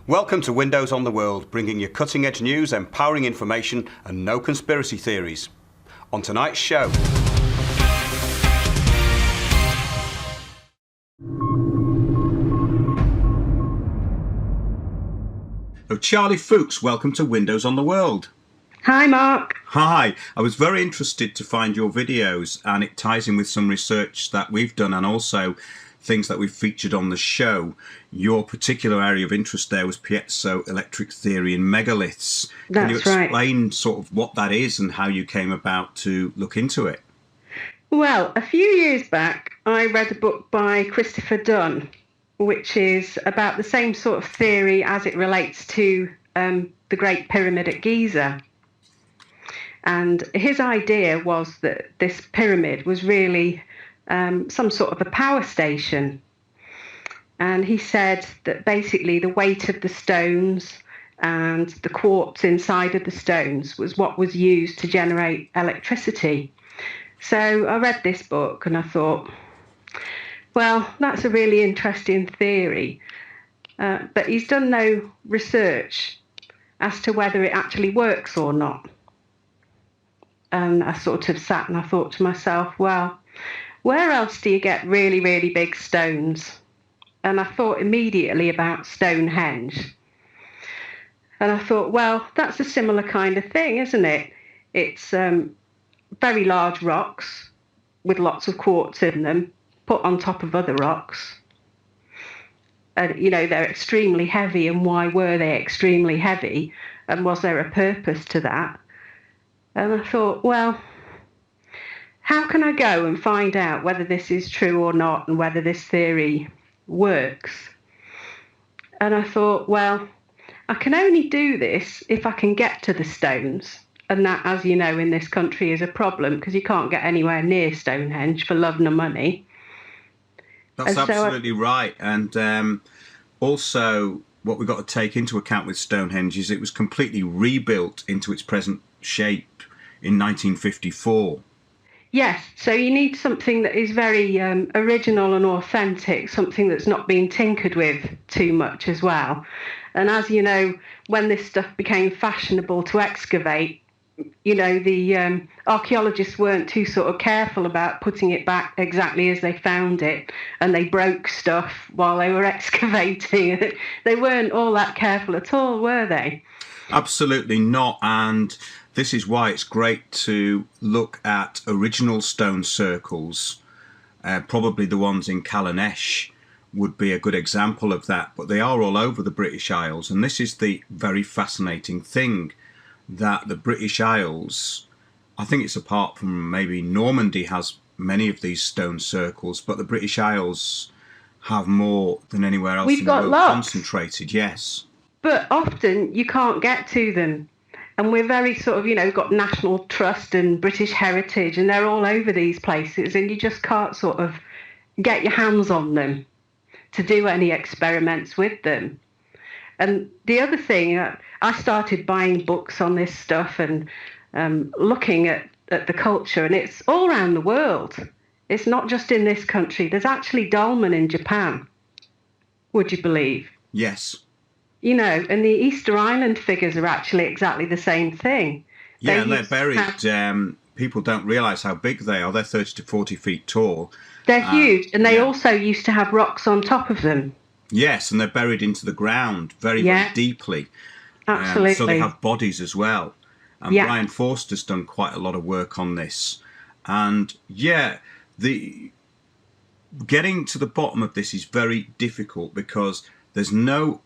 Welcome to Windows on the World, bringing you cutting-edge news, empowering information and no conspiracy theories. On tonight's show... So Charlie Fuchs, welcome to Windows on the World. Hi Mark. Hi, I was very interested to find your videos, and it ties in with some research that we've done and also things that we've featured on the show. Your particular area of interest there was piezoelectric theory in megaliths. Can you explain sort of what that is and how you came about to look into it? Well, a few years back I read a book by Christopher Dunn, which is about the same sort of theory as it relates to the Great Pyramid at Giza. And his idea was that this pyramid was really some sort of a power station. And he said that basically the weight of the stones and the quartz inside of the stones was what was used to generate electricity. So I read this book and I thought, well, that's a really interesting theory. But he's done no research as to whether it actually works or not. And I sort of sat and I thought to myself, well, where else do you get really, really big stones? And I thought immediately about Stonehenge. And I thought, well, that's a similar kind of thing, isn't it? It's very large rocks with lots of quartz in them, put on top of other rocks. And, you know, they're extremely heavy. And why were they extremely heavy? And was there a purpose to that? And I thought, well, how can I go and find out whether this is true or not and whether this theory works? And I thought, well, I can only do this if I can get to the stones. And that, as you know, in this country is a problem because you can't get anywhere near Stonehenge for love nor money. That's absolutely right. And also what we've got to take into account with Stonehenge is it was completely rebuilt into its present shape in 1954. Yes, so you need something that is very original and authentic, something that's not been tinkered with too much as well. And as you know, when this stuff became fashionable to excavate, you know, the archaeologists weren't too sort of careful about putting it back exactly as they found it, and they broke stuff while they were excavating. They weren't all that careful at all, were they? Absolutely not. And this is why it's great to look at original stone circles. Probably the ones in Calanesh would be a good example of that, but they are all over the British Isles. And this is the very fascinating thing, that the British Isles, I think it's apart from maybe Normandy has many of these stone circles, but the British Isles have more than anywhere else in the world concentrated, yes. But often you can't get to them. And we're very sort of, you know, got National Trust and British Heritage, and they're all over these places, and you just can't sort of get your hands on them to do any experiments with them. And the other thing, I started buying books on this stuff and looking at the culture, and it's all around the world. It's not just in this country. There's actually Dolmen in Japan, would you believe? Yes. You know, and the Easter Island figures are actually exactly the same thing. Yeah, and they're buried. People don't realise how big they are. They're 30 to 40 feet tall. They're huge, and they also used to have rocks on top of them. Yes, and they're buried into the ground very, very deeply. Absolutely. So they have bodies as well. And Brian Forster's done quite a lot of work on this. And yeah, getting to the bottom of this is very difficult because there's no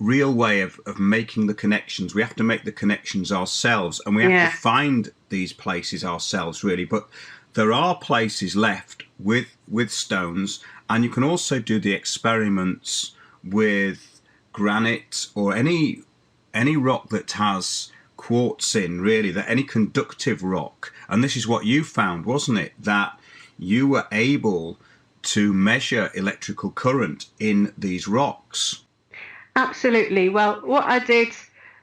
real way of making the connections. We have to make the connections ourselves, and we have to find these places ourselves, really. But there are places left with stones, and you can also do the experiments with granite or any rock that has quartz in, really, that any conductive rock. And this is what you found, wasn't it? That you were able to measure electrical current in these rocks. Absolutely. Well, what I did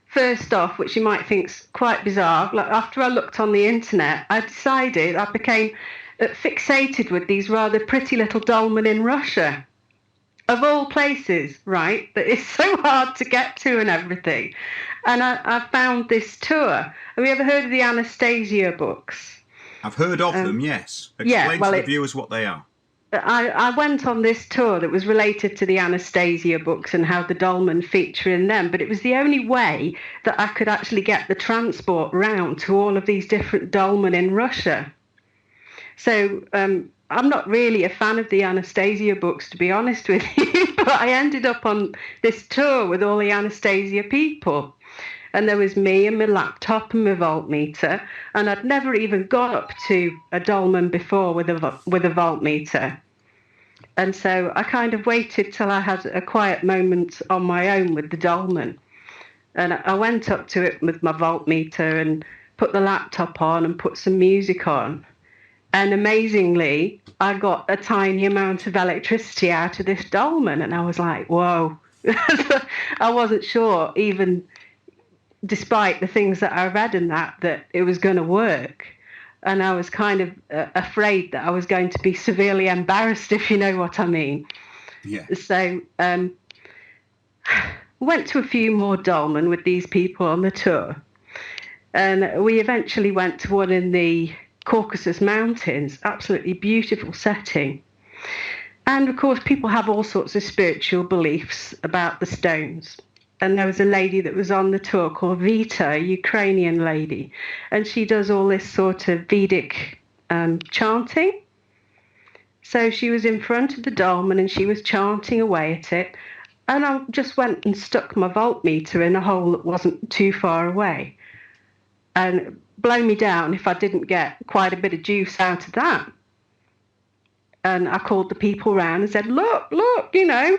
first off, which you might think's quite bizarre, like after I looked on the internet, I decided I became fixated with these rather pretty little dolmen in Russia. Of all places, right, that is so hard to get to and everything. And I found this tour. Have you ever heard of the Anastasia books? I've heard of them, yes. Explain to the viewers what they are. I went on this tour that was related to the Anastasia books and how the dolmen feature in them, but it was the only way that I could actually get the transport round to all of these different dolmen in Russia. So I'm not really a fan of the Anastasia books, to be honest with you, but I ended up on this tour with all the Anastasia people. And there was me and my laptop and my voltmeter, and I'd never even got up to a dolmen before with a voltmeter. And so I kind of waited till I had a quiet moment on my own with the dolmen. And I went up to it with my voltmeter and put the laptop on and put some music on. And amazingly, I got a tiny amount of electricity out of this dolmen. And I was like, whoa. I wasn't sure, even despite the things that I read in that it was going to work. And I was kind of afraid that I was going to be severely embarrassed, if you know what I mean. Yeah. So went to a few more dolmen with these people on the tour. And we eventually went to one in the Caucasus Mountains, absolutely beautiful setting. And of course, people have all sorts of spiritual beliefs about the stones. And there was a lady that was on the tour called Vita, a Ukrainian lady, and she does all this sort of Vedic chanting. So she was in front of the dolmen and she was chanting away at it. And I just went and stuck my voltmeter in a hole that wasn't too far away. And blow me down if I didn't get quite a bit of juice out of that. And I called the people round and said, look, you know.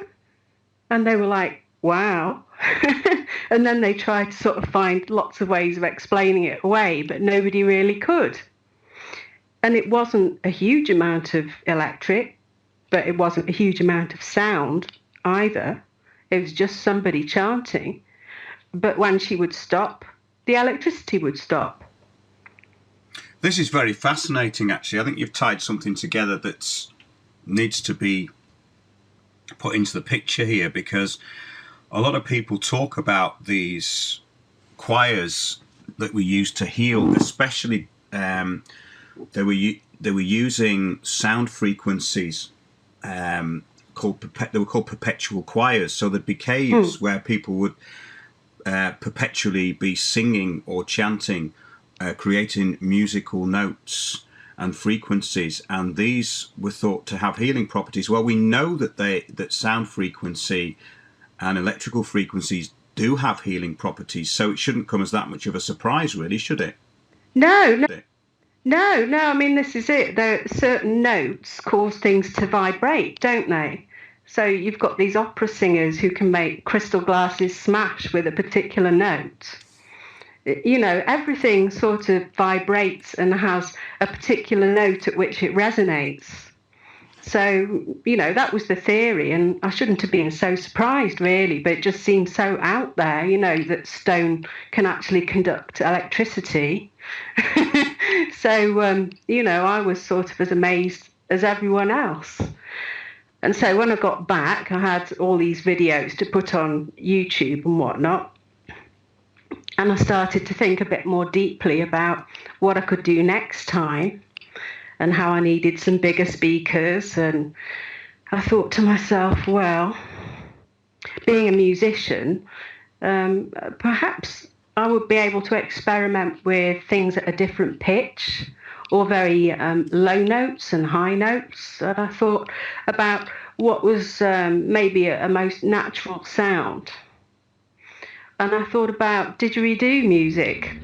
And they were like, wow. And then they tried to sort of find lots of ways of explaining it away, but nobody really could. And it wasn't a huge amount of electric, but it wasn't a huge amount of sound either. It was just somebody chanting. But when she would stop, the electricity would stop. This is very fascinating, actually. I think you've tied something together that needs to be put into the picture here, because a lot of people talk about these choirs that we use to heal, especially they were using sound frequencies they were called perpetual choirs. So there'd be caves where people would perpetually be singing or chanting, creating musical notes and frequencies, and these were thought to have healing properties. Well, we know that sound frequency and electrical frequencies do have healing properties, so it shouldn't come as that much of a surprise, really, should it? No. I mean, this is it. Certain notes cause things to vibrate, don't they? So you've got these opera singers who can make crystal glasses smash with a particular note. You know, everything sort of vibrates and has a particular note at which it resonates. So, you know, that was the theory, and I shouldn't have been so surprised, really, but it just seemed so out there, you know, that stone can actually conduct electricity. So, you know, I was sort of as amazed as everyone else. And so when I got back, I had all these videos to put on YouTube and whatnot. And I started to think a bit more deeply about what I could do next time and how I needed some bigger speakers. And I thought to myself, well, being a musician, perhaps I would be able to experiment with things at a different pitch or very low notes and high notes. And I thought about what was maybe a most natural sound. and I thought about didgeridoo music,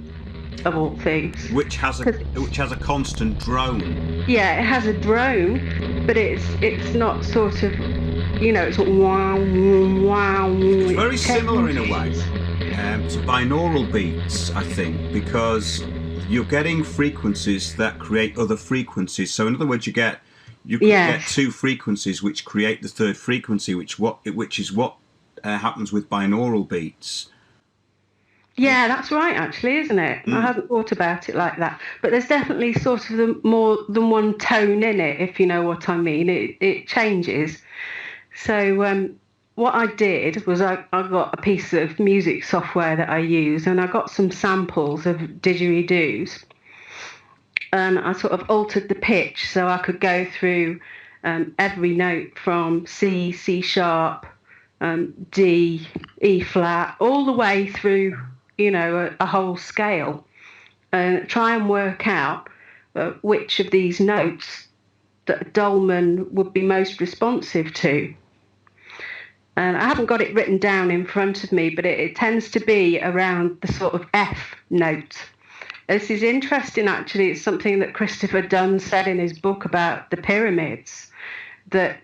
of all things. Which has a constant drone. Yeah, it has a drone, but it's not sort of, it's wow, wow. It's very similar in a way to binaural beats, I think, because you're getting frequencies that create other frequencies. So in other words, you get two frequencies which create the third frequency, which is what happens with binaural beats. Yeah, that's right, actually, isn't it? I hadn't thought about it like that. But there's definitely sort of more than one tone in it, if you know what I mean. It changes. So what I did was I got a piece of music software that I use, and I got some samples of didgeridoos. And I sort of altered the pitch so I could go through every note from C, C sharp, D, E flat, all the way through, a whole scale, and try and work out which of these notes that Dolmen would be most responsive to. And I haven't got it written down in front of me, but it tends to be around the sort of F note. This is interesting, actually. It's something that Christopher Dunn said in his book about the pyramids, that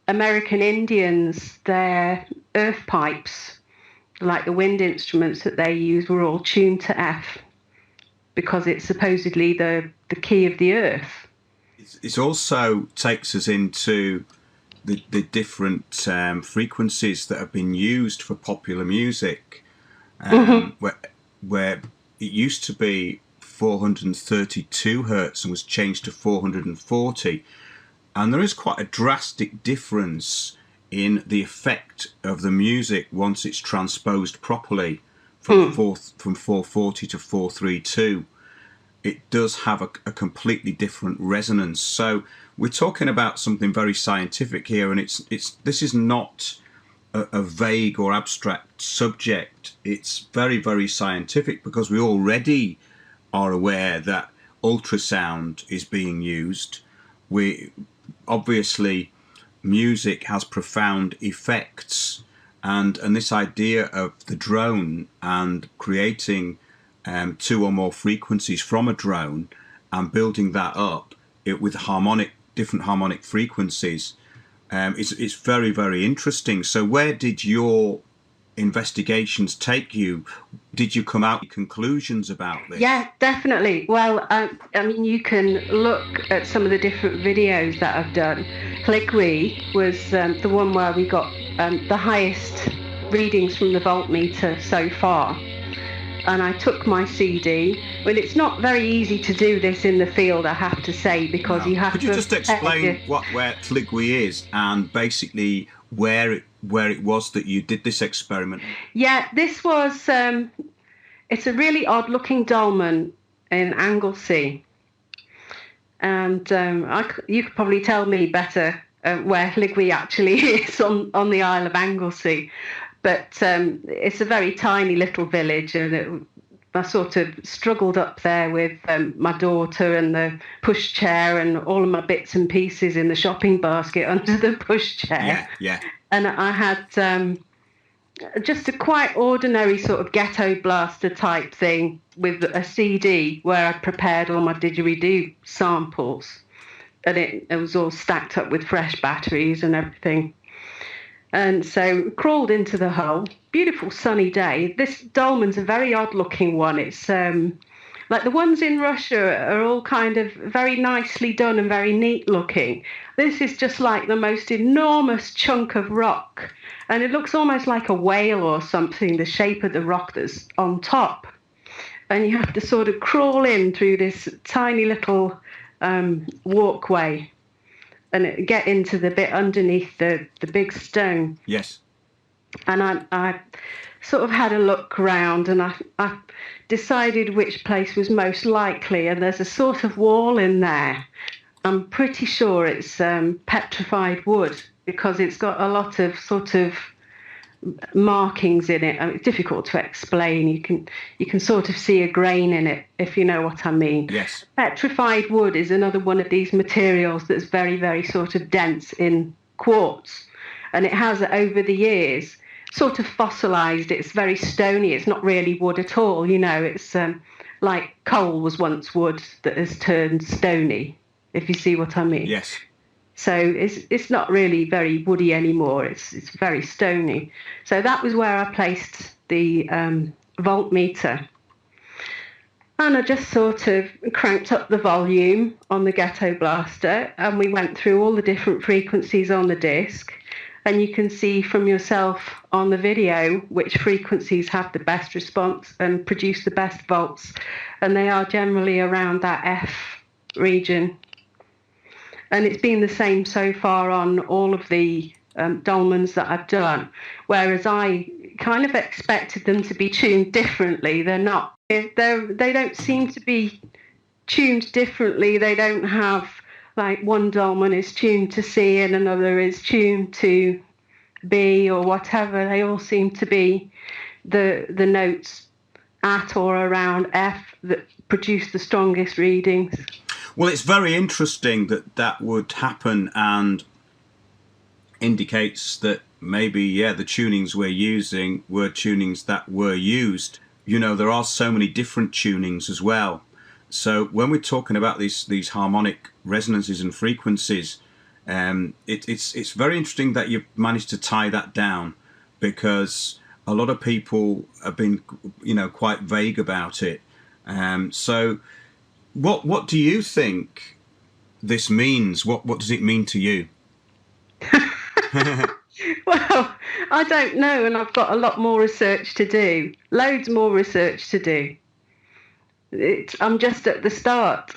American Indians, their earth pipes, like the wind instruments that they use, were all tuned to F because it's supposedly the key of the earth. It also takes us into the different frequencies that have been used for popular music, where it used to be 432 hertz and was changed to 440. And there is quite a drastic difference in the effect of the music once it's transposed properly from 440 to 432. It does have a completely different resonance. So we're talking about something very scientific here, and this is not a vague or abstract subject. It's very, very scientific, because we already are aware that ultrasound is being used. Obviously, music has profound effects, and this idea of the drone and creating two or more frequencies from a drone and building that up with different harmonic frequencies, it's very, very interesting. So where did your investigations take you? Did you come out with conclusions about this? Yeah, definitely. Well, I mean, you can look at some of the different videos that I've done. Hligui was the one where we got the highest readings from the voltmeter so far. And I took my CD. Well, it's not very easy to do this in the field, I have to say, because you have to... Could you just explain where Hligui is and basically where it was that you did this experiment? Yeah, this was... it's a really odd-looking dolmen in Anglesey. And you could probably tell me better where Hligui actually is on the Isle of Anglesey. But it's a very tiny little village, and I sort of struggled up there with my daughter and the pushchair and all of my bits and pieces in the shopping basket under the pushchair. Yeah. And I had just a quite ordinary sort of ghetto blaster type thing with a CD where I prepared all my didgeridoo samples. And it was all stacked up with fresh batteries and everything. And so crawled into the hole. Beautiful sunny day. This dolmen's a very odd looking one. It's like the ones in Russia are all kind of very nicely done and very neat looking. This is just like the most enormous chunk of rock. And it looks almost like a whale or something, the shape of the rock that's on top. And you have to sort of crawl in through this tiny little walkway and get into the bit underneath the big stone. Yes. And I sort of had a look around, and I decided which place was most likely. And there's a sort of wall in there. I'm pretty sure it's petrified wood, because it's got a lot of sort of markings in it. I mean, it's difficult to explain. You can sort of see a grain in it, if you know what I mean. Yes. Petrified wood is another one of these materials that's very, very sort of dense in quartz, and it has over the years sort of fossilized. It's very stony. It's not really wood at all. It's like coal was once wood that has turned stony, if you see what I mean. Yes. So it's not really very woody anymore. It's very stony. So that was where I placed the voltmeter. And I just sort of cranked up the volume on the Ghetto Blaster, and we went through all the different frequencies on the disc. And you can see from yourself on the video which frequencies have the best response and produce the best volts. And they are generally around that F region. And it's been the same so far on all of the dolmens that I've done, whereas I kind of expected them to be tuned differently. They're not. They don't seem to be tuned differently. They don't have, like, one dolmen is tuned to C and another is tuned to B or whatever. They all seem to be the notes at or around F that produce the strongest readings. Well, it's very interesting that would happen, and indicates that maybe, the tunings we're using were tunings that were used. There are so many different tunings as well. So when we're talking about these harmonic resonances and frequencies, it's very interesting that you've managed to tie that down, because a lot of people have been, quite vague about it. So what do you think this means? What does it mean to you? Well, I don't know, and I've got a lot more research to do. Loads more research to do. I'm just at the start.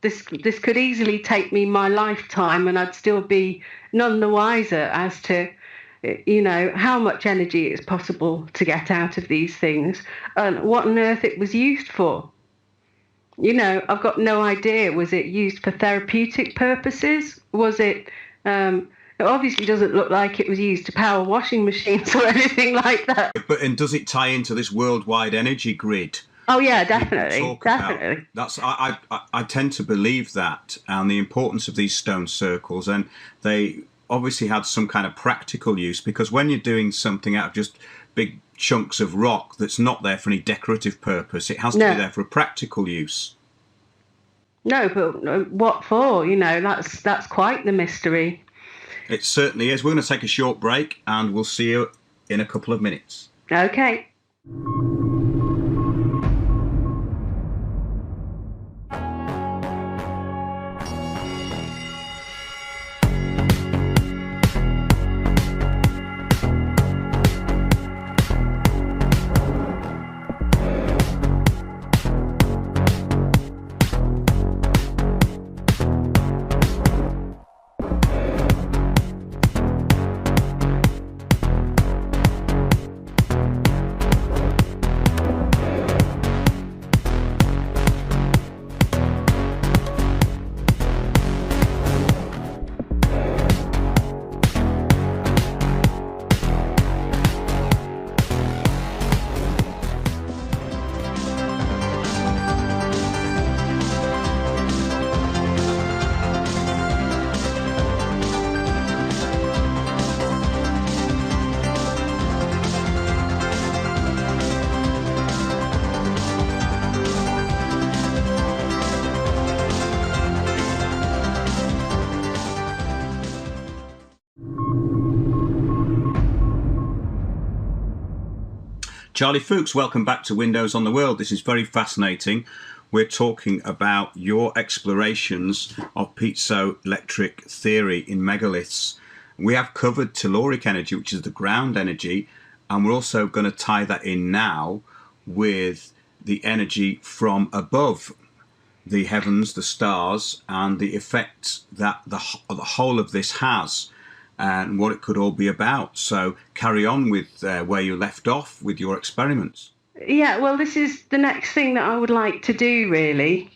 This could easily take me my lifetime, and I'd still be none the wiser as to, how much energy it's possible to get out of these things and what on earth it was used for. I've got no idea. Was it used for therapeutic purposes? Was it... It obviously doesn't look like it was used to power washing machines or anything like that. And does it tie into this worldwide energy grid? Oh yeah, definitely. I tend to believe that, and the importance of these stone circles, and they obviously had some kind of practical use, because when you're doing something out of just big chunks of rock that's not there for any decorative purpose, it has to be there for a practical use. No, but what for? That's quite the mystery. It certainly is. We're going to take a short break, and we'll see you in a couple of minutes. Okay. Charlie Fuchs, welcome back to Windows on the World. This is very fascinating. We're talking about your explorations of piezoelectric theory in megaliths. We have covered telluric energy, which is the ground energy, and we're also going to tie that in now with the energy from above, the heavens, the stars, and the effect that the whole of this has, and what it could all be about. So carry on with where you left off with your experiments. Yeah, well, this is the next thing that I would like to do, really,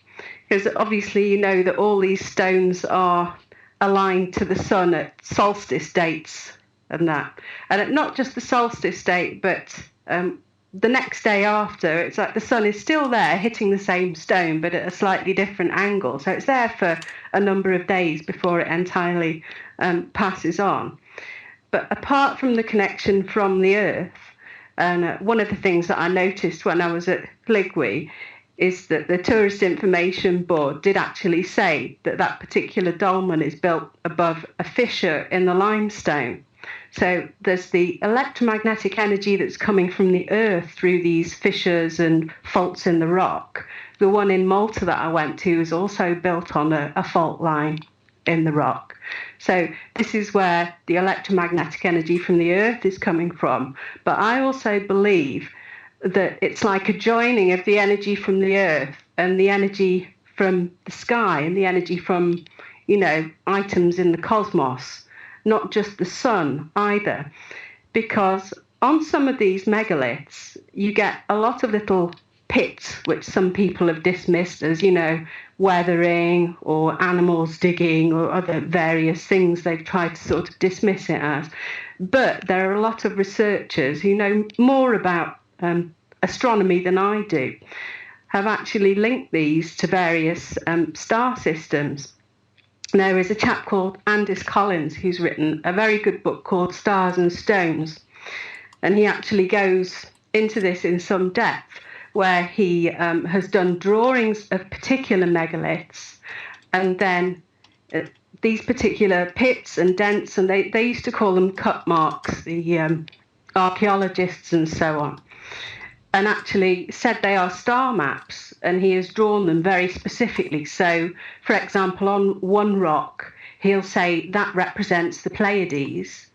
because obviously you know that all these stones are aligned to the sun at solstice dates and that. And not just the solstice date, but the next day after, it's like the sun is still there hitting the same stone, but at a slightly different angle. So it's there for a number of days before it entirely passes on. But apart from the connection from the Earth, and one of the things that I noticed when I was at Ligwy is that the Tourist Information Board did actually say that that particular dolmen is built above a fissure in the limestone. So there's the electromagnetic energy that's coming from the Earth through these fissures and faults in the rock. The one in Malta that I went to is also built on a fault line in the rock. So this is where the electromagnetic energy from the Earth is coming from. But I also believe that it's like a joining of the energy from the Earth and the energy from the sky and the energy from, items in the cosmos, not just the sun either. Because on some of these megaliths, you get a lot of little pits, which some people have dismissed as, weathering or animals digging or other various things they've tried to sort of dismiss it as. But there are a lot of researchers who know more about astronomy than I do, have actually linked these to various star systems. There is a chap called Andis Collins who's written a very good book called Stars and Stones, and he actually goes into this in some depth, where he has done drawings of particular megaliths, and then these particular pits and dents, and they used to call them cut marks, the archaeologists and so on, and actually said they are star maps, and he has drawn them very specifically. So, for example, on one rock, he'll say that represents the Pleiades,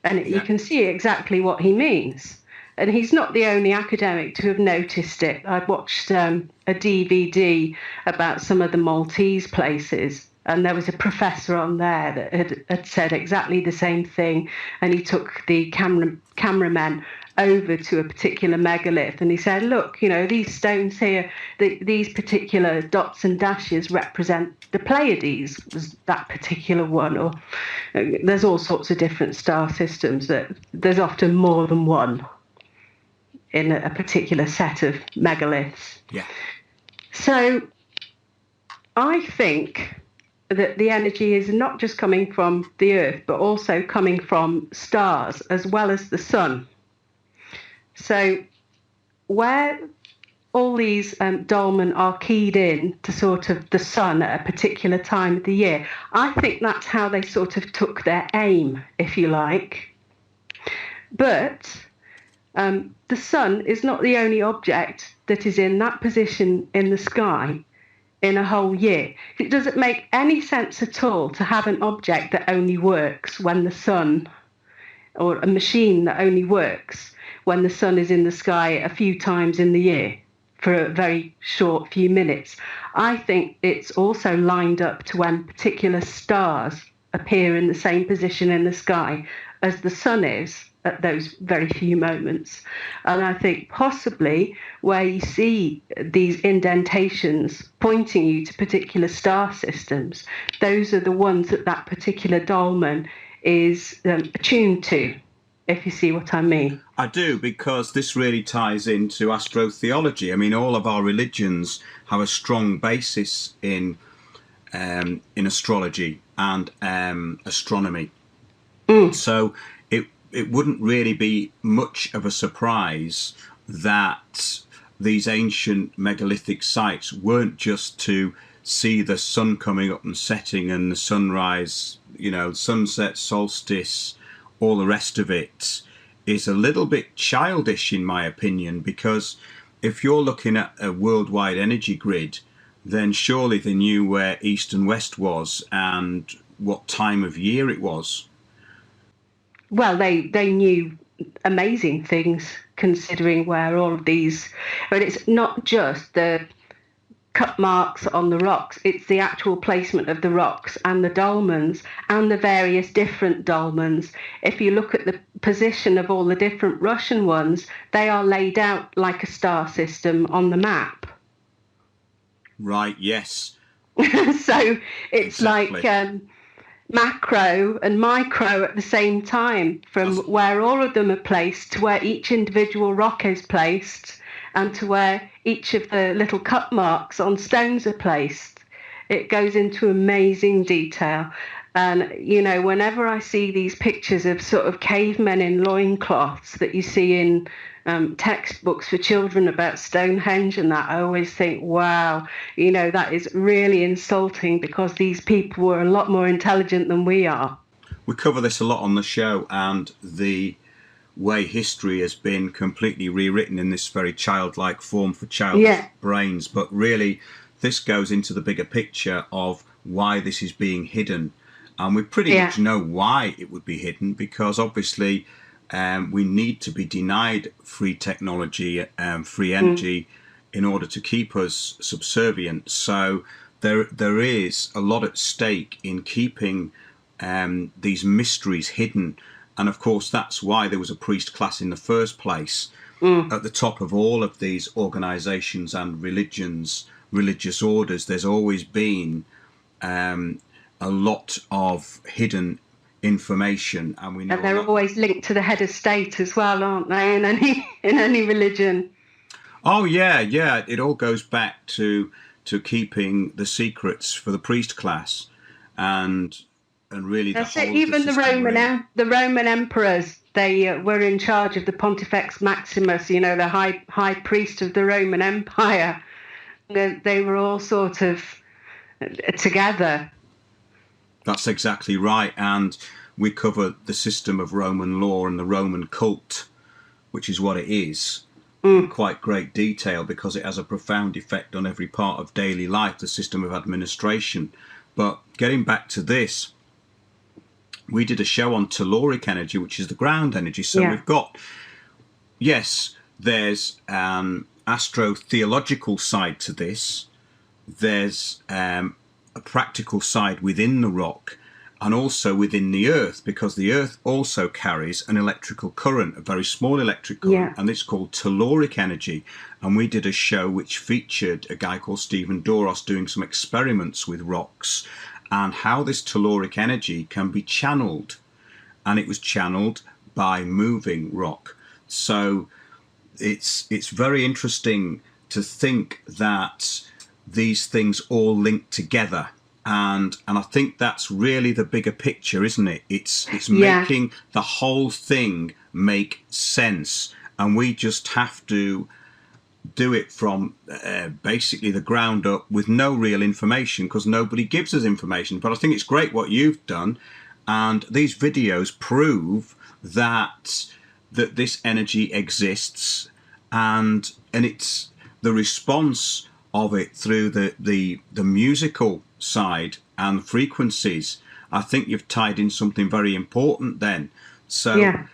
and you can see exactly what he means. And he's not the only academic to have noticed it. I watched a DVD about some of the Maltese places, and there was a professor on there that had said exactly the same thing. And he took the cameramen over to a particular megalith, and he said, look, these stones here, these particular dots and dashes represent the Pleiades, was that particular one. Or there's all sorts of different star systems that there's often more than one in a particular set of megaliths. Yeah. So I think that the energy is not just coming from the Earth, but also coming from stars as well as the sun. So where all these dolmen are keyed in to sort of the sun at a particular time of the year, I think that's how they sort of took their aim, if you like. But the sun is not the only object that is in that position in the sky in a whole year. It doesn't make any sense at all to have an object that only works when the sun, or a machine that only works when the sun is in the sky a few times in the year for a very short few minutes. I think it's also lined up to when particular stars appear in the same position in the sky as the sun is at those very few moments. And I think possibly where you see these indentations pointing you to particular star systems, those are the ones that particular dolmen is attuned to, if you see what I mean. I do, because this really ties into astrotheology. I mean, all of our religions have a strong basis in astrology and astronomy. So it wouldn't really be much of a surprise that these ancient megalithic sites weren't just to see the sun coming up and setting and the sunrise, sunset, solstice, all the rest of it is a little bit childish in my opinion, because if you're looking at a worldwide energy grid, then surely they knew where east and west was and what time of year it was. Well, they knew amazing things, considering where all of these, but it's not just the cut marks on the rocks, it's the actual placement of the rocks and the dolmens and the various different dolmens. If you look at the position of all the different Russian ones, they are laid out like a star system on the map. Right, yes. So it's exactly. like macro and micro at the same time, from where all of them are placed to where each individual rock is placed and to where each of the little cut marks on stones are placed. It goes into amazing detail. And, you know, whenever I see these pictures of sort of cavemen in loincloths that you see in textbooks for children about Stonehenge and that, I always think, wow, you know, that is really insulting, because these people were a lot more intelligent than we are. We cover this a lot on the show, and the way history has been completely rewritten in this very childlike form for childish brains. But really, this goes into the bigger picture of why this is being hidden. And we pretty much know why it would be hidden, because obviously we need to be denied free technology, free energy, in order to keep us subservient. So there is a lot at stake in keeping these mysteries hidden. And of course, that's why there was a priest class in the first place. At the top of all of these organizations and religious orders, there's always been a lot of hidden information, and we know. And they're always linked to the head of state as well, aren't they? In any religion. Oh yeah. It all goes back to keeping the secrets for the priest class, and really that's it. Even the Roman emperors, they were in charge of the Pontifex Maximus. You know, the high priest of the Roman Empire. They were all sort of together. That's exactly right. And we cover the system of Roman law and the Roman cult, which is what it is, in quite great detail, because it has a profound effect on every part of daily life, the system of administration. But getting back to this, we did a show on telluric energy, which is the ground energy. So we've got, yes, there's an astrotheological side to this. There's a practical side within the rock, and also within the earth, because the earth also carries an electrical current, a very small electric current, and it's called telluric energy. And we did a show which featured a guy called Stephen Doros doing some experiments with rocks and how this telluric energy can be channeled, and it was channeled by moving rock. So it's very interesting to think that these things all link together, and I think that's really the bigger picture, isn't it? It's making the whole thing make sense, and we just have to do it from basically the ground up with no real information, because nobody gives us information. But I think it's great what you've done, and these videos prove that this energy exists, and it's the response of it through the musical side and frequencies. I think you've tied in something very important then. So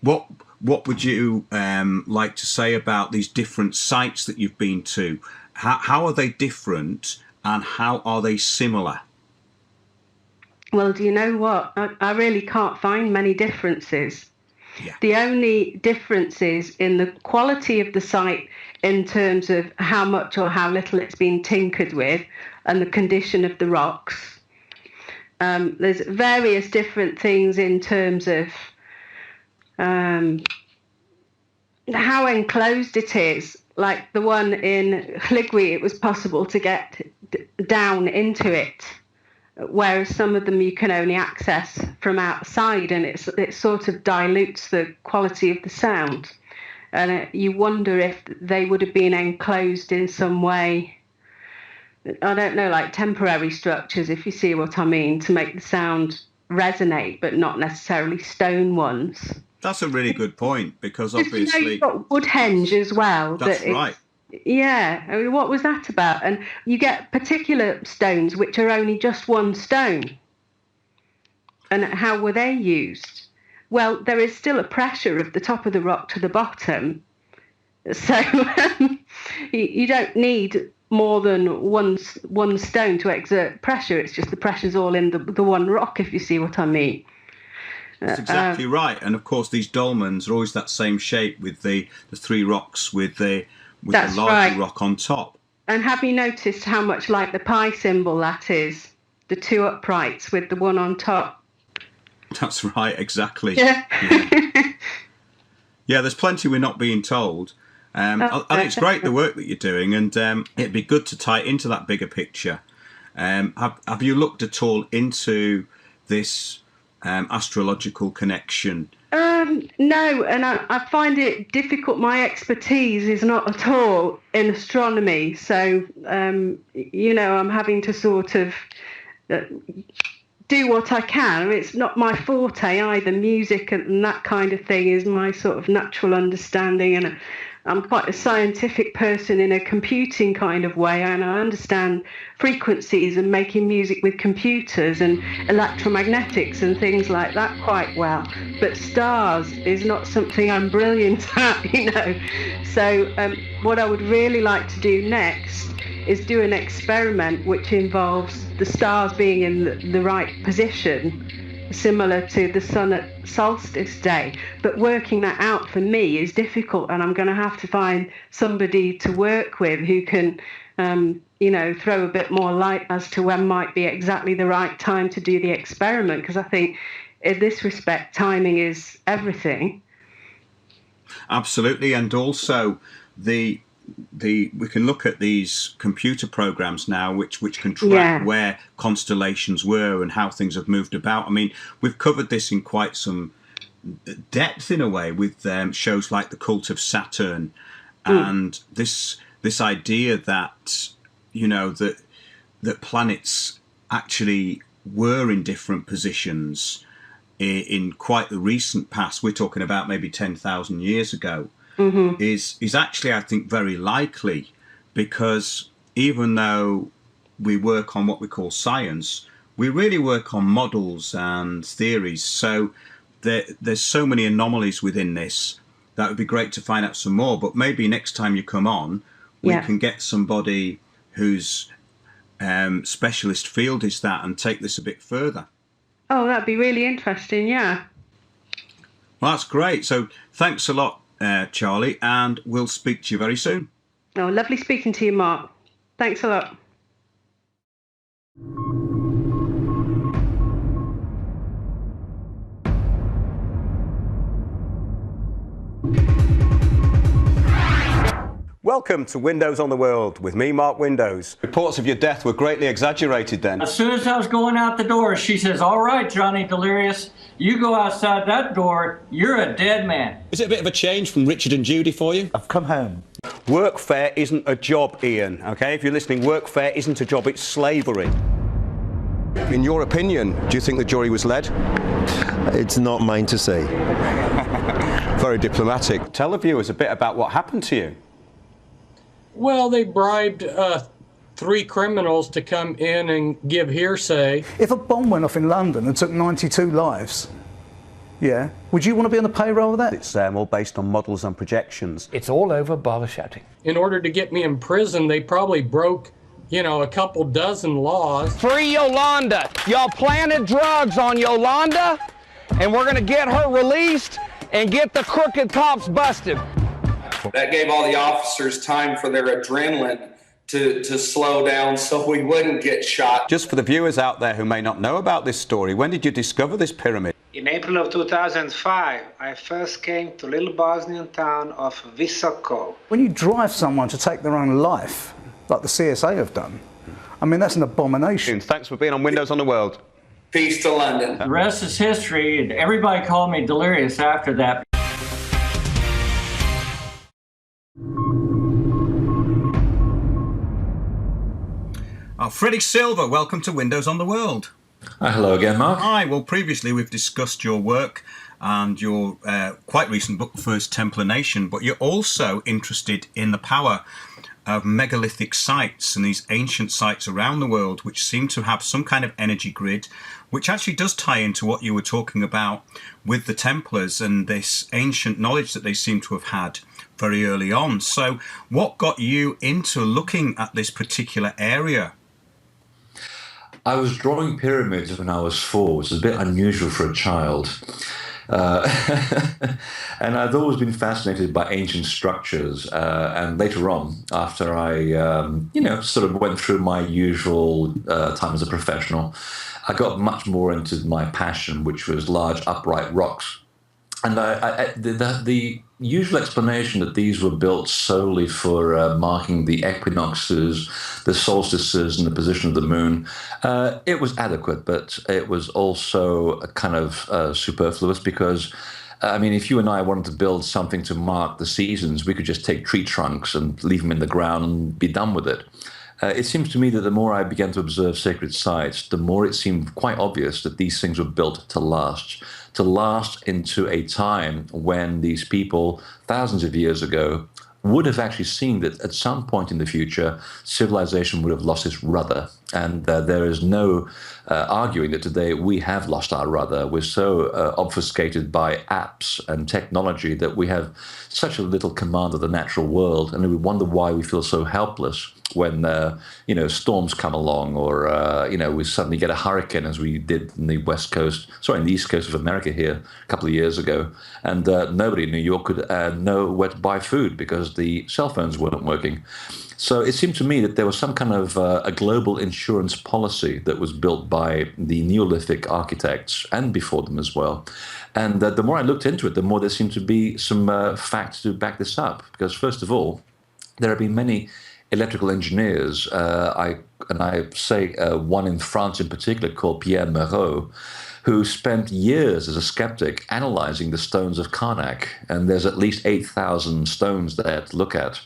what would you like to say about these different sites that you've been to? How are they different, and how are they similar? Well, do you know what? I really can't find many differences. Yeah. The only difference is in the quality of the site, in terms of how much or how little it's been tinkered with, and the condition of the rocks. There's various different things in terms of how enclosed it is. Like the one in Hligwy, it was possible to get down into it, whereas some of them you can only access from outside, and it sort of dilutes the quality of the sound. And you wonder if they would have been enclosed in some way, I don't know, like temporary structures, if you see what I mean, to make the sound resonate, but not necessarily stone ones. That's a really good point, because obviously... You know, you've got Woodhenge as well. That's right. Yeah, I mean, what was that about? And you get particular stones which are only just one stone. And how were they used? Well, there is still a pressure of the top of the rock to the bottom. So you don't need more than one stone to exert pressure. It's just the pressure's all in the one rock, if you see what I mean. That's exactly right. And of course, these dolmens are always that same shape, with the three rocks with the larger rock on top. And have you noticed how much like the pi symbol that is? The two uprights with the one on top. That's right, exactly. Yeah. Yeah, there's plenty we're not being told. I think it's great, the work that you're doing, and it'd be good to tie into that bigger picture. Have you looked at all into this astrological connection? No, and I find it difficult. My expertise is not at all in astronomy, so I'm having to sort of do what I can. It's not my forte either. Music and that kind of thing is my sort of natural understanding, and I'm quite a scientific person in a computing kind of way, and I understand frequencies and making music with computers and electromagnetics and things like that quite well. But stars is not something I'm brilliant at, So what I would really like to do next is do an experiment which involves the stars being in the right position, similar to the sun at solstice day. But working that out for me is difficult, and I'm going to have to find somebody to work with who can, throw a bit more light as to when might be exactly the right time to do the experiment, because I think in this respect, timing is everything. Absolutely, and also we can look at these computer programs now which can track where constellations were and how things have moved about. I mean, we've covered this in quite some depth in a way with shows like The Cult of Saturn, and this idea that that planets actually were in different positions in quite the recent past. We're talking about maybe 10,000 years ago. Is actually, I think, very likely, because even though we work on what we call science, we really work on models and theories. So there's so many anomalies within this that would be great to find out some more. But maybe next time you come on, we can get somebody whose specialist field is that and take this a bit further. Oh, that'd be really interesting, yeah. Well, that's great. So thanks a lot, Charlie, and we'll speak to you very soon. Oh, lovely speaking to you, Mark. Thanks a lot. Welcome to Windows on the World with me, Mark Windows. Reports of your death were greatly exaggerated then. As soon as I was going out the door, she says, "All right, Johnny Delirious, you go outside that door, you're a dead man." Is it a bit of a change from Richard and Judy for you? I've come home. Workfare isn't a job, Ian, okay? If you're listening, workfare isn't a job, it's slavery. In your opinion, do you think the jury was led? It's not mine to say. Very diplomatic. Tell the viewers a bit about what happened to you. Well, they bribed 3 criminals to come in and give hearsay. If a bomb went off in London and took 92 lives, would you want to be on the payroll of that? It's all based on models and projections. It's all over, bother shouting. In order to get me in prison, they probably broke, a couple dozen laws. Free Yolanda. Y'all planted drugs on Yolanda, and we're going to get her released and get the crooked cops busted. That gave all the officers time for their adrenaline to slow down so we wouldn't get shot. Just for the viewers out there who may not know about this story, when did you discover this pyramid? In April of 2005, I first came to little Bosnian town of Visoko. When you drive someone to take their own life, like the CSA have done, I mean, that's an abomination. Thanks for being on Windows on the World. Peace to London. The rest is history, and everybody called me Delirious after that. Freddie Silver, welcome to Windows on the World. Hello again, Mark. Hi, well, previously we've discussed your work and your quite recent book, First Templar Nation, but you're also interested in the power of megalithic sites and these ancient sites around the world which seem to have some kind of energy grid, which actually does tie into what you were talking about with the Templars and this ancient knowledge that they seem to have had very early on. So what got you into looking at this particular area? I was drawing pyramids when I was 4, which is a bit unusual for a child. And I'd always been fascinated by ancient structures. And later on, after I, sort of went through my usual time as a professional, I got much more into my passion, which was large upright rocks. And the usual explanation that these were built solely for marking the equinoxes, the solstices, and the position of the moon, it was adequate, but it was also kind of superfluous because, I mean, if you and I wanted to build something to mark the seasons, we could just take tree trunks and leave them in the ground and be done with it. It seems to me that the more I began to observe sacred sites, the more it seemed quite obvious that these things were built to last into a time when these people, thousands of years ago, would have actually seen that at some point in the future, civilization would have lost its rudder. And there is no arguing that today we have lost our rudder. We're so obfuscated by apps and technology that we have such a little command of the natural world. And we wonder why we feel so helpless when, storms come along or, we suddenly get a hurricane as we did in the in the east coast of America here a couple of years ago. And nobody in New York could know where to buy food because the cell phones weren't working. So it seemed to me that there was some kind of a global insurance policy that was built by the Neolithic architects and before them as well. And the more I looked into it, the more there seemed to be some facts to back this up. Because first of all, there have been many electrical engineers, I say one in France in particular called Pierre Moreau, who spent years as a skeptic analyzing the stones of Karnak. And there's at least 8,000 stones there to look at.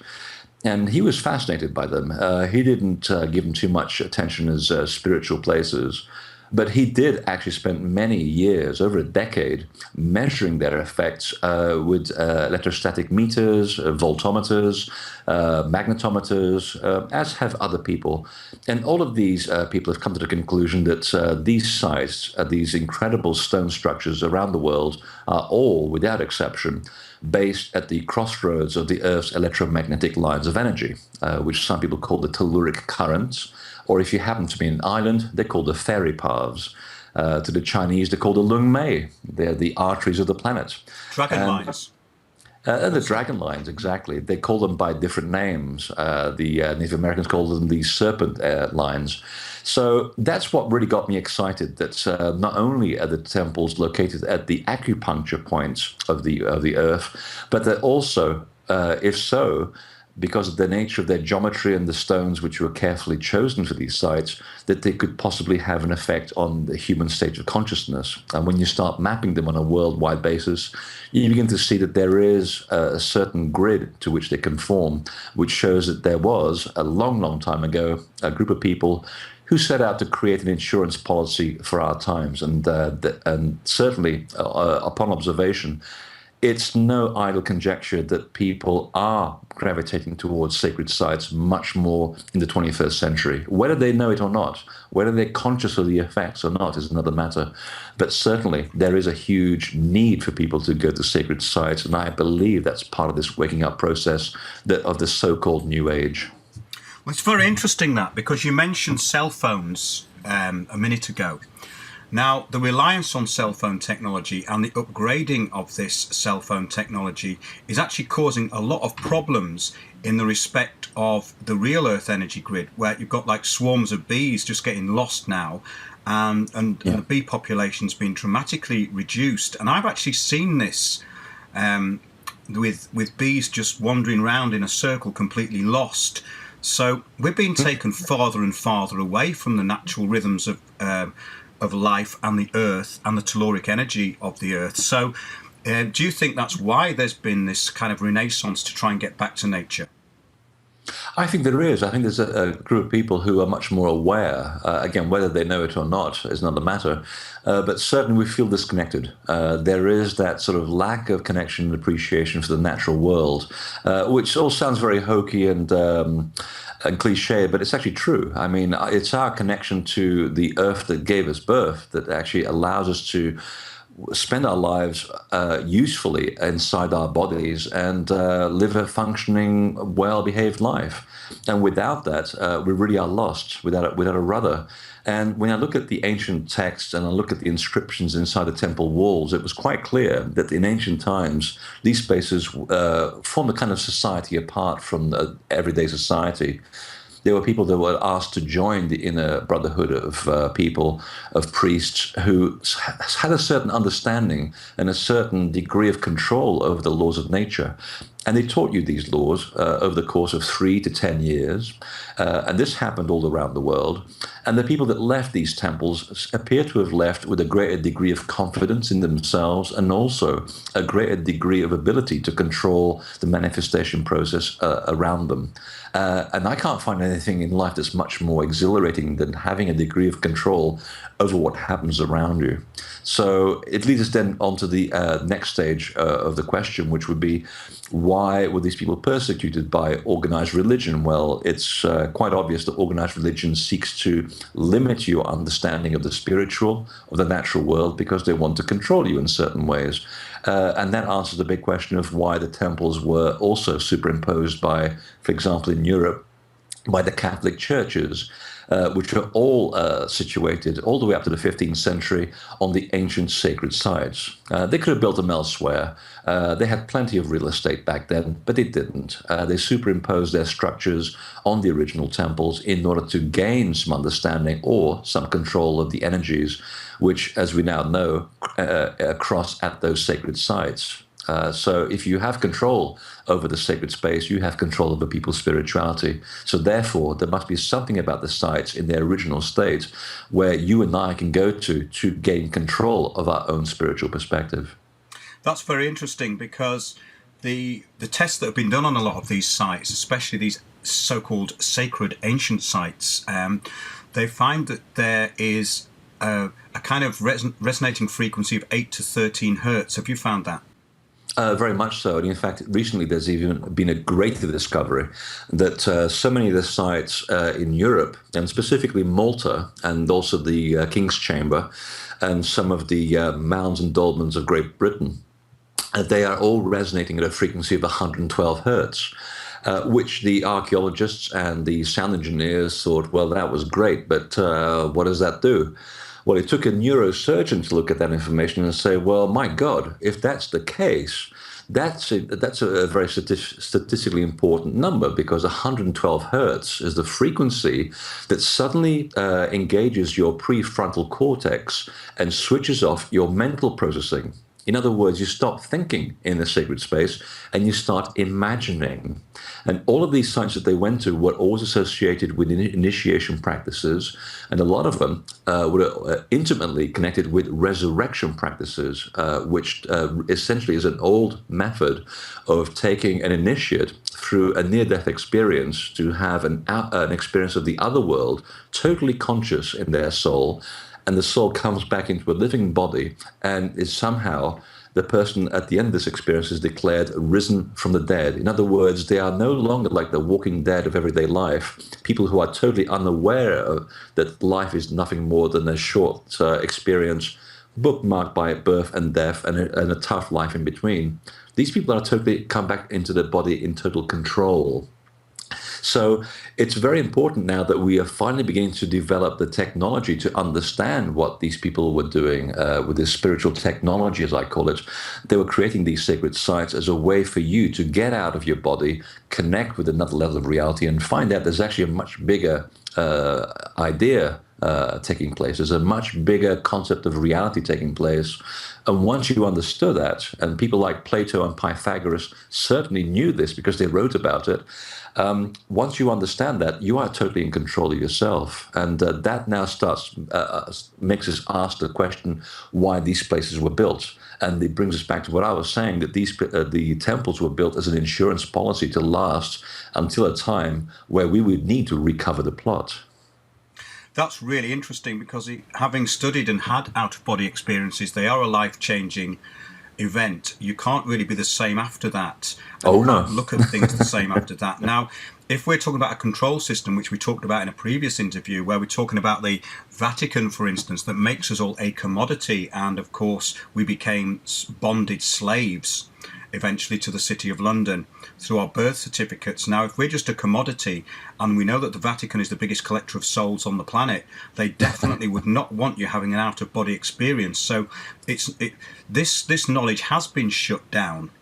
And he was fascinated by them. He didn't give them too much attention as spiritual places, but he did actually spend many years, over a decade, measuring their effects with electrostatic meters, voltmeters, magnetometers, as have other people. And all of these people have come to the conclusion that these sites, these incredible stone structures around the world, are all, without exception, based at the crossroads of the Earth's electromagnetic lines of energy, which some people call the telluric currents, or if you happen to be in an island, they're called the fairy paths. To the Chinese, they're called the lung mei. They're the arteries of the planet. Dragon lines. The dragon lines, exactly. They call them by different names. The Native Americans call them the serpent lines. So that's what really got me excited, that not only are the temples located at the acupuncture points of the Earth, but that also, if so, because of the nature of their geometry and the stones which were carefully chosen for these sites, that they could possibly have an effect on the human state of consciousness. And when you start mapping them on a worldwide basis, you begin to see that there is a certain grid to which they conform, which shows that there was, a long, long time ago, a group of people who set out to create an insurance policy for our times. And certainly, upon observation, it's no idle conjecture that people are gravitating towards sacred sites much more in the 21st century. Whether they know it or not, whether they're conscious of the effects or not is another matter. But certainly there is a huge need for people to go to sacred sites, and I believe that's part of this waking up process of the so-called New Age. Well, it's very interesting that, because you mentioned cell phones a minute ago. Now, the reliance on cell phone technology and the upgrading of this cell phone technology is actually causing a lot of problems in the respect of the real Earth energy grid, where you've got like swarms of bees just getting lost now, and the bee population's been dramatically reduced. And I've actually seen this with bees just wandering around in a circle, completely lost. So we're being taken farther and farther away from the natural rhythms of life and the earth and the telluric energy of the earth. So do you think that's why there's been this kind of renaissance to try and get back to nature? I think there is. I think there's a group of people who are much more aware. Again, whether they know it or not is another matter. But certainly we feel disconnected. There is that sort of lack of connection and appreciation for the natural world, which all sounds very hokey and cliche, but it's actually true. I mean, it's our connection to the earth that gave us birth that actually allows us to spend our lives usefully inside our bodies and live a functioning, well-behaved life. And without that, we really are lost, without a rudder. And when I look at the ancient texts and I look at the inscriptions inside the temple walls, it was quite clear that in ancient times, these spaces formed a kind of society apart from the everyday society. there were people that were asked to join the inner brotherhood of people, of priests, who had a certain understanding and a certain degree of control over the laws of nature. And they taught you these laws over the course of 3 to 10 years. And this happened all around the world. And the people that left these temples appear to have left with a greater degree of confidence in themselves and also a greater degree of ability to control the manifestation process around them. And I can't find anything in life that's much more exhilarating than having a degree of control over what happens around you. So it leads us then on to the next stage of the question, which would be, why were these people persecuted by organized religion? Well, it's quite obvious that organized religion seeks to limit your understanding of the spiritual, of the natural world, because they want to control you in certain ways. And that answers the big question of why the temples were also superimposed by, for example, in Europe, by the Catholic churches, which are all situated all the way up to the 15th century on the ancient sacred sites. They could have built them elsewhere. They had plenty of real estate back then, but they didn't. They superimposed their structures on the original temples in order to gain some understanding or some control of the energies, which, as we now know, cross at those sacred sites. So if you have control over the sacred space, you have control over people's spirituality. So therefore, there must be something about the sites in their original state where you and I can go to gain control of our own spiritual perspective. That's very interesting, because the tests that have been done on a lot of these sites, especially these so-called sacred ancient sites, they find that there is a kind of resonating frequency of 8 to 13 hertz. Have you found that? Very much so. And in fact, recently there's even been a greater discovery that so many of the sites in Europe, and specifically Malta, and also the King's Chamber, and some of the mounds and dolmens of Great Britain, they are all resonating at a frequency of 112 hertz. Which the archaeologists and the sound engineers thought, well, that was great, but what does that do? Well, it took a neurosurgeon to look at that information and say, well, my God, if that's the case, that's a very statistically important number, because 112 hertz is the frequency that suddenly engages your prefrontal cortex and switches off your mental processing. In other words, you stop thinking in the sacred space and you start imagining. And all of these sites that they went to were always associated with initiation practices, and a lot of them were intimately connected with resurrection practices, which essentially is an old method of taking an initiate through a near-death experience to have an experience of the other world, totally conscious in their soul. And the soul comes back into a living body and is somehow the person at the end of this experience is declared risen from the dead. In other words, they are no longer like the walking dead of everyday life, people who are totally unaware that life is nothing more than a short experience bookmarked by birth and death and a tough life in between. These people are totally come back into the body in total control. So it's very important now that we are finally beginning to develop the technology to understand what these people were doing with this spiritual technology, as I call it. They were creating these sacred sites as a way for you to get out of your body, connect with another level of reality, and find out there's actually a much bigger idea taking place. There's a much bigger concept of reality taking place. And once you understood that, and people like Plato and Pythagoras certainly knew this because they wrote about it, once you understand that, you are totally in control of yourself. And that now makes us ask the question why these places were built. And it brings us back to what I was saying, that the temples were built as an insurance policy to last until a time where we would need to recover the plot. That's really interesting, because having studied and had out-of-body experiences, they are a life-changing event. You can't really be the same after that. Oh, no. Look at things the same after that. Now, if we're talking about a control system, which we talked about in a previous interview, where we're talking about the Vatican, for instance, that makes us all a commodity, and of course we became bonded slaves eventually to the City of London through our birth certificates. Now, if we're just a commodity, and we know that the Vatican is the biggest collector of souls on the planet, they definitely would not want you having an out-of-body experience. So this knowledge has been shut down.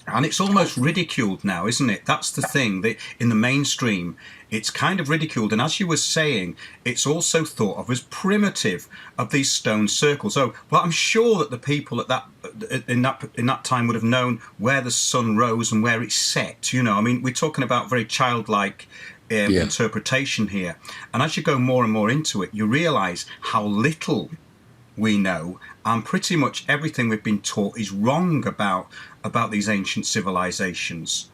And it's almost ridiculed now, isn't it? That's the thing, that in the mainstream, it's kind of ridiculed. And as you were saying, it's also thought of as primitive, of these stone circles. Oh, well, I'm sure that the people at in that time would have known where the sun rose and where it set. You know, I mean, we're talking about very childlike interpretation here. And as you go more and more into it, you realise how little we know, and pretty much everything we've been taught is wrong about these ancient civilizations.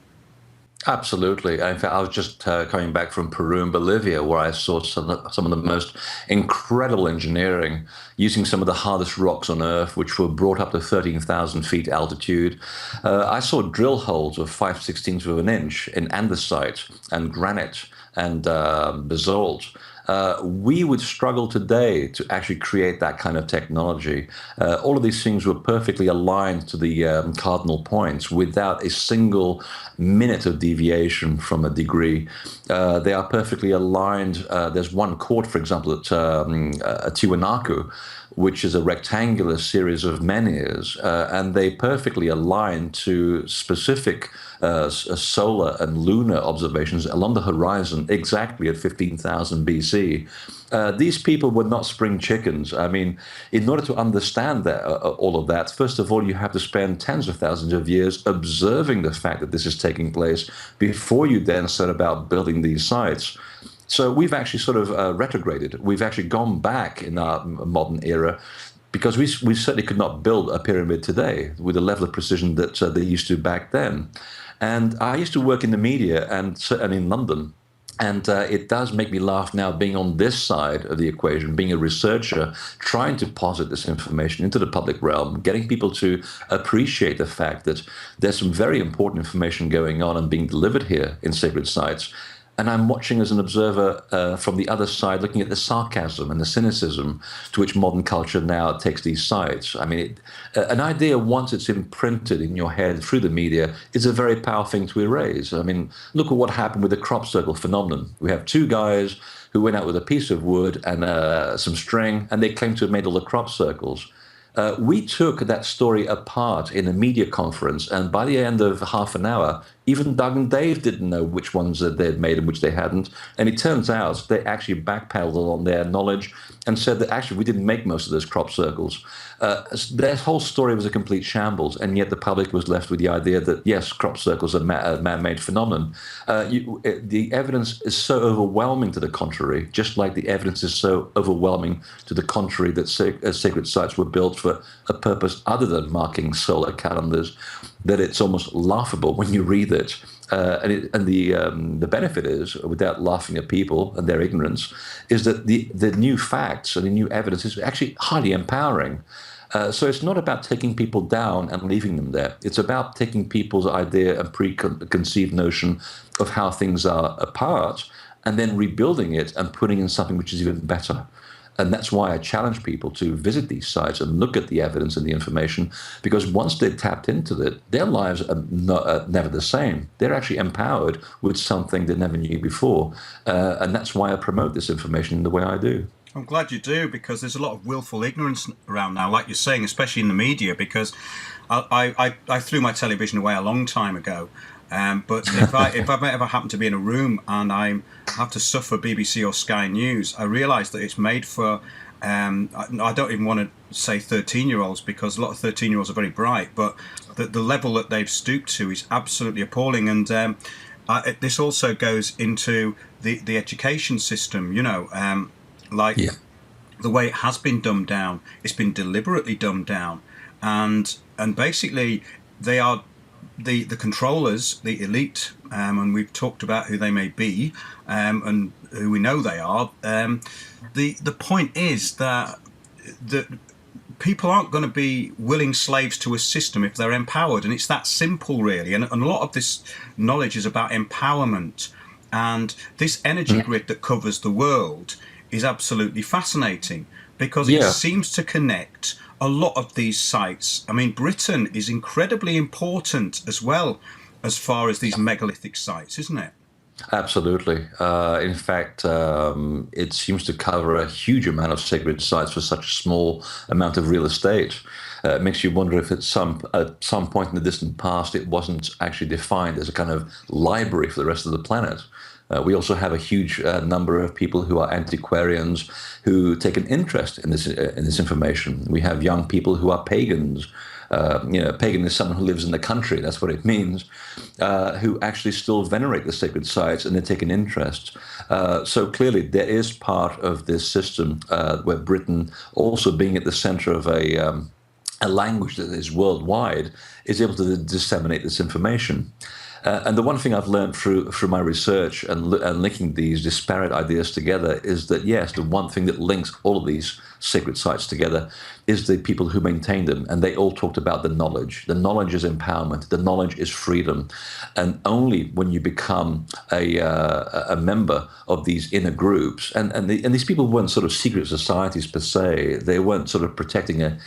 Absolutely. In fact, I was just coming back from Peru and Bolivia, where I saw some of the most incredible engineering using some of the hardest rocks on Earth, which were brought up to 13,000 feet altitude. I saw drill holes of 5/16 of an inch in andesite and granite and basalt. We would struggle today to actually create that kind of technology. All of these things were perfectly aligned to the cardinal points without a single minute of deviation from a degree. They are perfectly aligned. There's one chord, for example, at Tiwanaku, which is a rectangular series of menhirs, and they perfectly align to specific solar and lunar observations along the horizon exactly at 15,000 BC. These people were not spring chickens. I mean, in order to understand that, all of that, first of all, you have to spend tens of thousands of years observing the fact that this is taking place before you then set about building these sites. So we've actually sort of retrograded. We've actually gone back in our modern era, because we certainly could not build a pyramid today with the level of precision that they used to back then. And I used to work in the media and in London. And it does make me laugh now, being on this side of the equation, being a researcher, trying to posit this information into the public realm, getting people to appreciate the fact that there's some very important information going on and being delivered here in sacred sites. And I'm watching as an observer from the other side, looking at the sarcasm and the cynicism to which modern culture now takes these sites. I mean, an idea, once it's imprinted in your head through the media, is a very powerful thing to erase. I mean, look at what happened with the crop circle phenomenon. We have two guys who went out with a piece of wood and some string, and they claimed to have made all the crop circles. We took that story apart in a media conference, and by the end of half an hour, even Doug and Dave didn't know which ones that they'd made and which they hadn't. And it turns out they actually backpedaled on their knowledge and said that actually we didn't make most of those crop circles. Their whole story was a complete shambles, and yet the public was left with the idea that, yes, crop circles are a man-made phenomenon. The evidence is so overwhelming to the contrary, just like the evidence is so overwhelming to the contrary that sacred sites were built for a purpose other than marking solar calendars, that it's almost laughable when you read it. And the benefit is, without laughing at people and their ignorance, is that the new facts and the new evidence is actually highly empowering. So it's not about taking people down and leaving them there. It's about taking people's idea and preconceived notion of how things are apart and then rebuilding it and putting in something which is even better. And that's why I challenge people to visit these sites and look at the evidence and the information, because once they've tapped into it, their lives are never the same. They're actually empowered with something they never knew before. And that's why I promote this information in the way I do. I'm glad you do, because there's a lot of willful ignorance around now, like you're saying, especially in the media, because I threw my television away a long time ago. But if I ever happen to be in a room and I have to suffer BBC or Sky News, I realise that it's made for, I don't even want to say 13-year-olds, because a lot of 13-year-olds are very bright, but the level that they've stooped to is absolutely appalling. And this also goes into the education system, the way it has been dumbed down. It's been deliberately dumbed down. And basically they are the controllers, the elite, and we've talked about who they may be, and who we know they are. The point is that people aren't going to be willing slaves to a system if they're empowered, and it's that simple, really. And a lot of this knowledge is about empowerment, and this energy grid that covers the world is absolutely fascinating, because it seems to connect a lot of these sites. I mean, Britain is incredibly important as well, as far as these megalithic sites, isn't it? Absolutely. In fact, it seems to cover a huge amount of sacred sites for such a small amount of real estate. It makes you wonder if at some point in the distant past it wasn't actually defined as a kind of library for the rest of the planet. We also have a huge number of people who are antiquarians who take an interest in this information. We have young people who are pagans. Pagan is someone who lives in the country, that's what it means, who actually still venerate the sacred sites and they take an interest. So clearly there is part of this system where Britain, also being at the center of a language that is worldwide, is able to disseminate this information. And the one thing I've learned through my research and linking these disparate ideas together is that, yes, the one thing that links all of these sacred sites together is the people who maintain them. And they all talked about the knowledge. The knowledge is empowerment. The knowledge is freedom. And only when you become a member of these inner groups, and these people weren't sort of secret societies per se. They weren't sort of protecting a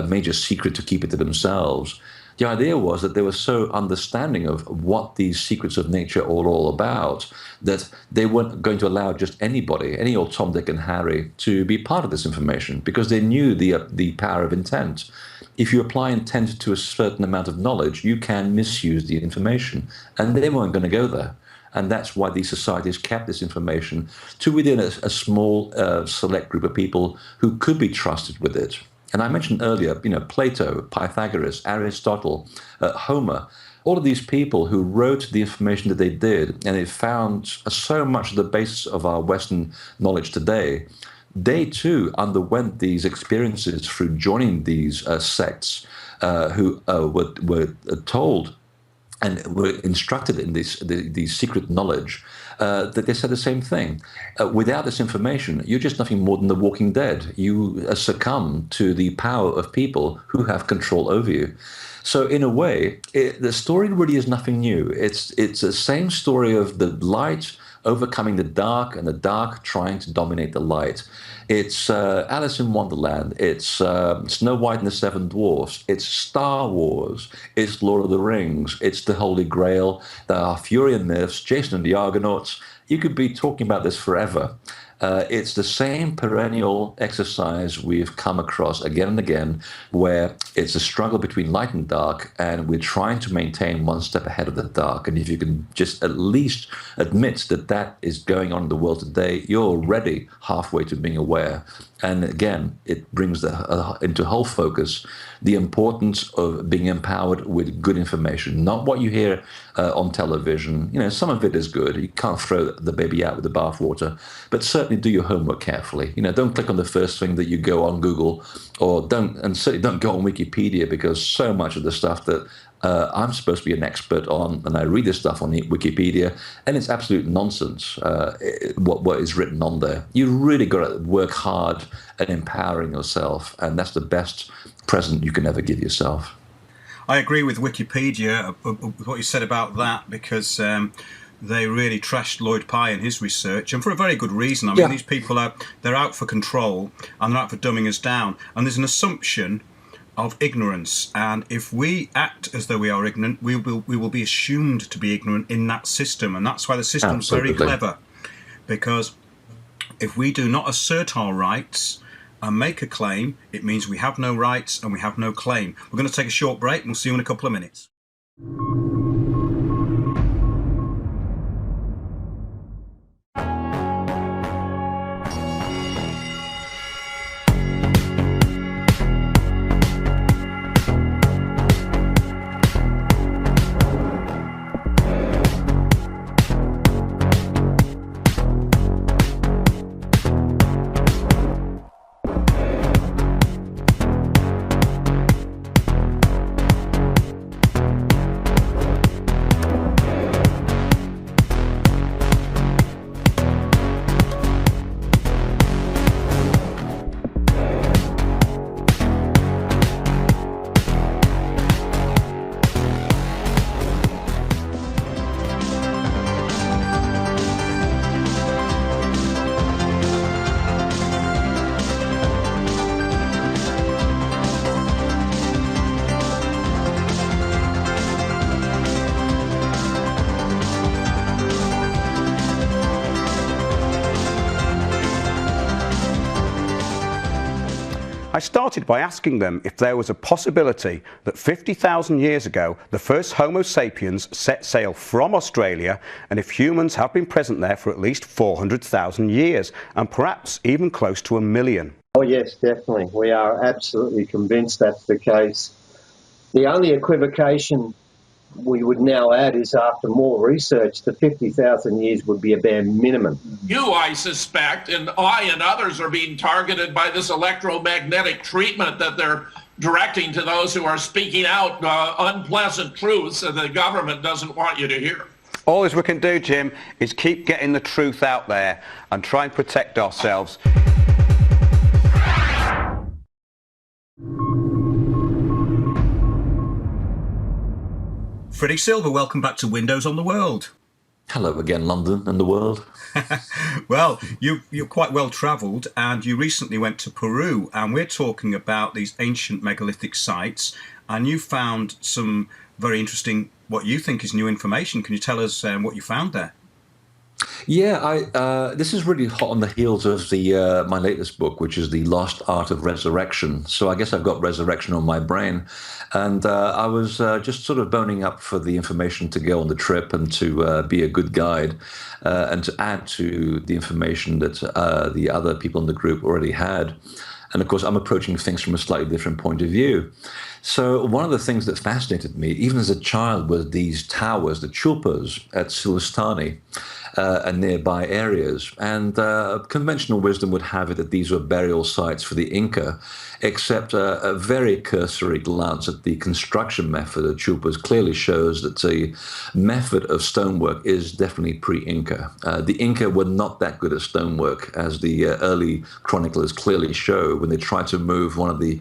major secret to keep it to themselves. The idea was that they were so understanding of what these secrets of nature are all about that they weren't going to allow just anybody, any old Tom, Dick, and Harry, to be part of this information because they knew the power of intent. If you apply intent to a certain amount of knowledge, you can misuse the information, and they weren't going to go there. And that's why these societies kept this information to within a small select group of people who could be trusted with it. And I mentioned earlier, Plato, Pythagoras, Aristotle, Homer, all of these people who wrote the information that they did, and it found so much of the basis of our Western knowledge today. They too underwent these experiences through joining these sects who were told and were instructed in these secret knowledge, that they said the same thing. Without this information, you're just nothing more than the walking dead. You succumb to the power of people who have control over you. So in a way, the story really is nothing new. It's the same story of the light overcoming the dark and the dark trying to dominate the light. It's Alice in Wonderland. It's Snow White and the Seven Dwarfs. It's Star Wars. It's Lord of the Rings. It's the Holy Grail. There are Arthurian myths, Jason and the Argonauts. You could be talking about this forever. It's the same perennial exercise we've come across again and again, where it's a struggle between light and dark, and we're trying to maintain one step ahead of the dark. And if you can just at least admit that that is going on in the world today, you're already halfway to being aware. And again, it brings into whole focus the importance of being empowered with good information, not what you hear on television. Some of it is good. You can't throw the baby out with the bathwater, but certainly do your homework carefully. Don't click on the first thing that you go on Google, or certainly don't go on Wikipedia, because so much of the stuff that I'm supposed to be an expert on, and I read this stuff on Wikipedia, and it's absolute nonsense, what is written on there. You really got to work hard at empowering yourself, and that's the best present you can ever give yourself. I agree with Wikipedia, with what you said about that, because they really trashed Lloyd Pye and his research, and for a very good reason. I mean, these people they're out for control, and they're out for dumbing us down, and there's an assumption of ignorance, and if we act as though we are ignorant, we will be assumed to be ignorant in that system, and that's why the system's very clever, because if we do not assert our rights and make a claim, it means we have no rights and we have no claim. We're going to take a short break, and we'll see you in a couple of minutes. I started by asking them if there was a possibility that 50,000 years ago the first Homo sapiens set sail from Australia, and if humans have been present there for at least 400,000 years, and perhaps even close to 1 million. Oh yes, definitely. We are absolutely convinced that's the case. The only equivocation we would now add is after more research, the 50,000 years would be a bare minimum. You, I suspect, and I and others are being targeted by this electromagnetic treatment that they're directing to those who are speaking out unpleasant truths that the government doesn't want you to hear. All we can do, Jim, is keep getting the truth out there and try and protect ourselves. Freddie Silver, welcome back to Windows on the World. Hello again, London and the world. Well, you're quite well travelled, and you recently went to Peru, and we're talking about these ancient megalithic sites, and you found some very interesting, what you think is new information. Can you tell us what you found there? Yeah, this is really hot on the heels of the my latest book, which is The Lost Art of Resurrection. So I guess I've got resurrection on my brain. And I was just sort of boning up for the information to go on the trip and to be a good guide and to add to the information that the other people in the group already had. And of course, I'm approaching things from a slightly different point of view. So one of the things that fascinated me, even as a child, were these towers, the chulpas at Silistani and nearby areas. And conventional wisdom would have it that these were burial sites for the Inca, except a very cursory glance at the construction method of chulpas clearly shows that the method of stonework is definitely pre-Inca. The Inca were not that good at stonework, as the early chroniclers clearly show when they tried to move one of the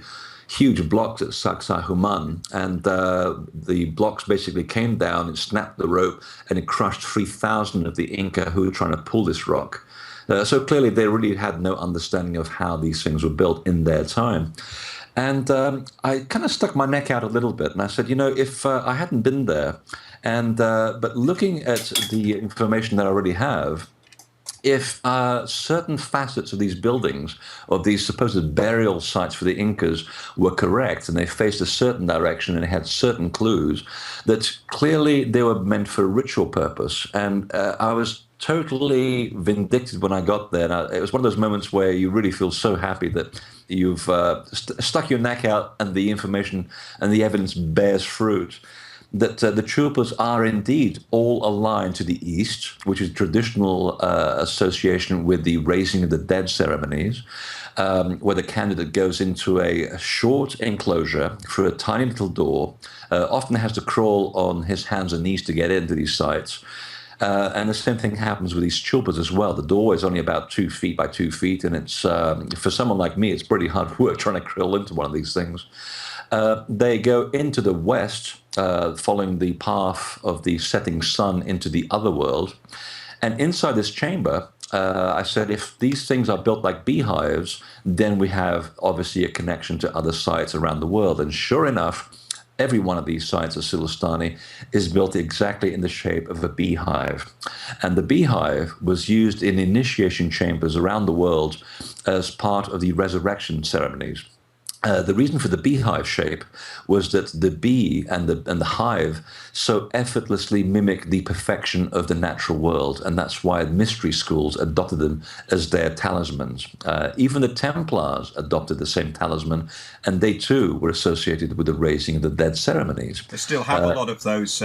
huge blocks at Sacsayhuaman, and the blocks basically came down and snapped the rope, and it crushed 3,000 of the Inca who were trying to pull this rock. So clearly they really had no understanding of how these things were built in their time. And I kind of stuck my neck out a little bit, and I said, you know, if I hadn't been there, and but looking at the information that I already have, if certain facets of these buildings, of these supposed burial sites for the Incas, were correct, and they faced a certain direction and had certain clues, that clearly they were meant for a ritual purpose. And I was totally vindicted when I got there. And it was one of those moments where you really feel so happy that you've stuck your neck out and the information and the evidence bears fruit. That the chulpas are indeed all aligned to the east, which is traditional association with the raising of the dead ceremonies, where the candidate goes into a short enclosure through a tiny little door, often has to crawl on his hands and knees to get into these sites. And the same thing happens with these chulpas as well. The door is only about 2 feet by 2 feet, and it's for someone like me, it's pretty hard work trying to crawl into one of these things. They go into the west, following the path of the setting sun into the other world. And inside this chamber, I said, if these things are built like beehives, then we have obviously a connection to other sites around the world. And sure enough, every one of these sites of Silistani is built exactly in the shape of a beehive. And the beehive was used in initiation chambers around the world as part of the resurrection ceremonies. The reason for the beehive shape was that the bee and the hive so effortlessly mimic the perfection of the natural world, and that's why mystery schools adopted them as their talismans. Even the Templars adopted the same talisman, and they too were associated with the raising of the dead ceremonies. They still have a lot of those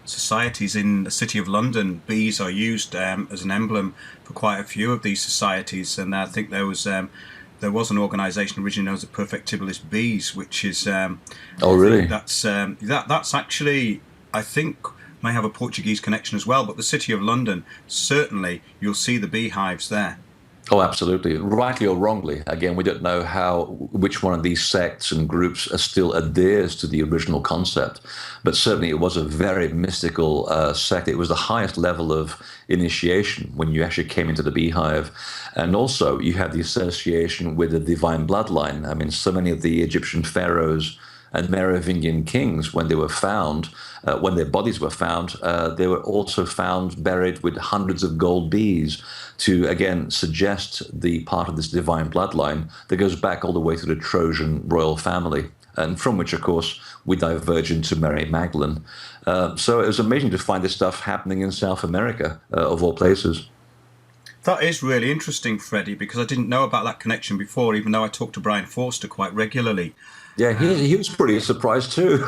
societies in the City of London. Bees are used as an emblem for quite a few of these societies, and I think there was an organisation originally known as the Perfectibilis Bees, which is oh really? That's actually, I think, may have a Portuguese connection as well. But the City of London, certainly, you'll see the beehives there. Oh, absolutely. Rightly or wrongly. Again, we don't know which one of these sects and groups still adheres to the original concept, but certainly it was a very mystical sect. It was the highest level of initiation when you actually came into the beehive. And also you had the association with the divine bloodline. I mean, so many of the Egyptian pharaohs and Merovingian kings, when they were found, when their bodies were found, they were also found buried with hundreds of gold bees to, again, suggest the part of this divine bloodline that goes back all the way to the Trojan royal family, and from which, of course, we diverge into Mary Magdalene. So it was amazing to find this stuff happening in South America, of all places. That is really interesting, Freddie, because I didn't know about that connection before, even though I talk to Brian Forster quite regularly. Yeah, he was pretty surprised too.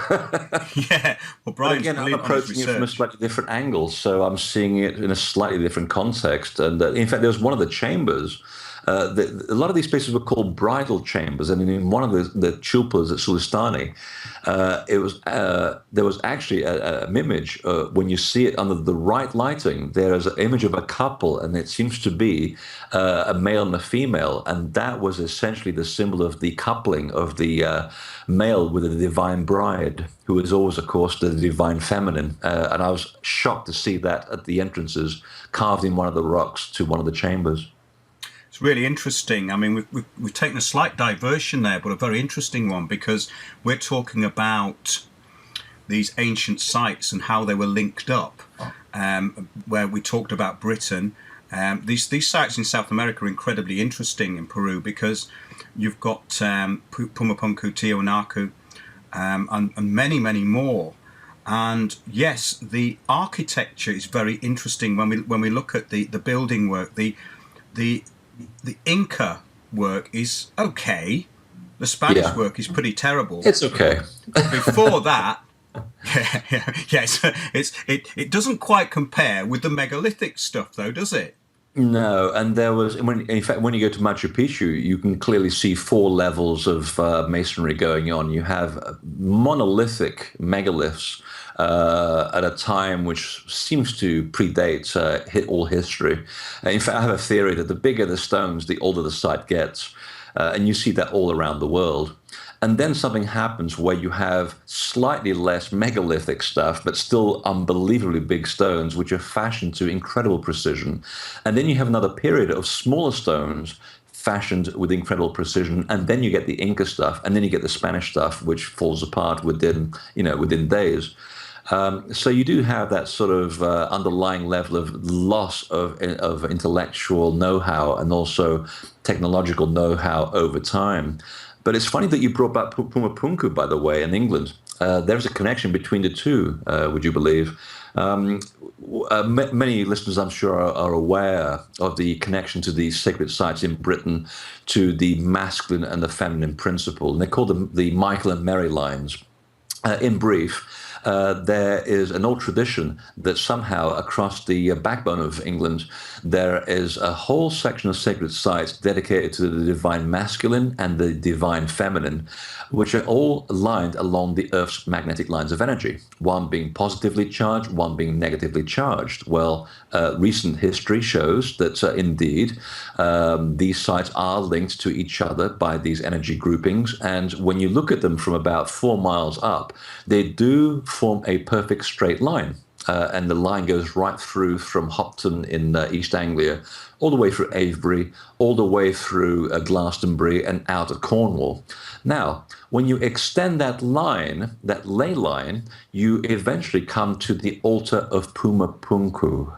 Yeah, well, Brian's again, I'm approaching it from a slightly different angle, so I'm seeing it in a slightly different context. And in fact, there was one of the chambers. A lot of these places were called bridal chambers, and in one of the chupas at Sulistani, there was actually an image. When you see it under the right lighting, there is an image of a couple, and it seems to be a male and a female, and that was essentially the symbol of the coupling of the male with the divine bride, who is always, of course, the divine feminine. And I was shocked to see that at the entrances, carved in one of the rocks to one of the chambers. It's really interesting. I mean, we've taken a slight diversion there, but a very interesting one, because we're talking about these ancient sites and how they were linked up, where we talked about Britain. These sites in South America are incredibly interesting in Peru, because you've got Pumapunku, Tiwanaku, and many, many more. And yes, the architecture is very interesting when we look at the building work. The Inca work is okay. The Spanish work is pretty terrible. It's okay. Before that, it doesn't quite compare with the megalithic stuff, though, does it? No, and there was, in fact, when you go to Machu Picchu, you can clearly see 4 levels of masonry going on. You have monolithic megaliths at a time which seems to predate all history. In fact, I have a theory that the bigger the stones, the older the site gets. And you see that all around the world. And then something happens where you have slightly less megalithic stuff, but still unbelievably big stones, which are fashioned to incredible precision. And then you have another period of smaller stones fashioned with incredible precision. And then you get the Inca stuff, and then you get the Spanish stuff, which falls apart within days. So you do have that sort of underlying level of loss of intellectual know-how and also technological know-how over time. But it's funny that you brought back Pumapunku, by the way, in England. There's a connection between the two, would you believe? Many listeners, I'm sure, are aware of the connection to these sacred sites in Britain to the masculine and the feminine principle. And they call them the Michael and Mary lines. In brief, there is an old tradition that somehow across the backbone of England, there is a whole section of sacred sites dedicated to the divine masculine and the divine feminine, which are all aligned along the Earth's magnetic lines of energy, one being positively charged, one being negatively charged. Well, recent history shows that indeed these sites are linked to each other by these energy groupings, and when you look at them from about 4 miles up, they do form a perfect straight line. And the line goes right through from Hopton in East Anglia, all the way through Avebury, all the way through Glastonbury and out of Cornwall. Now, when you extend that line, that ley line, you eventually come to the altar of Pumapunku,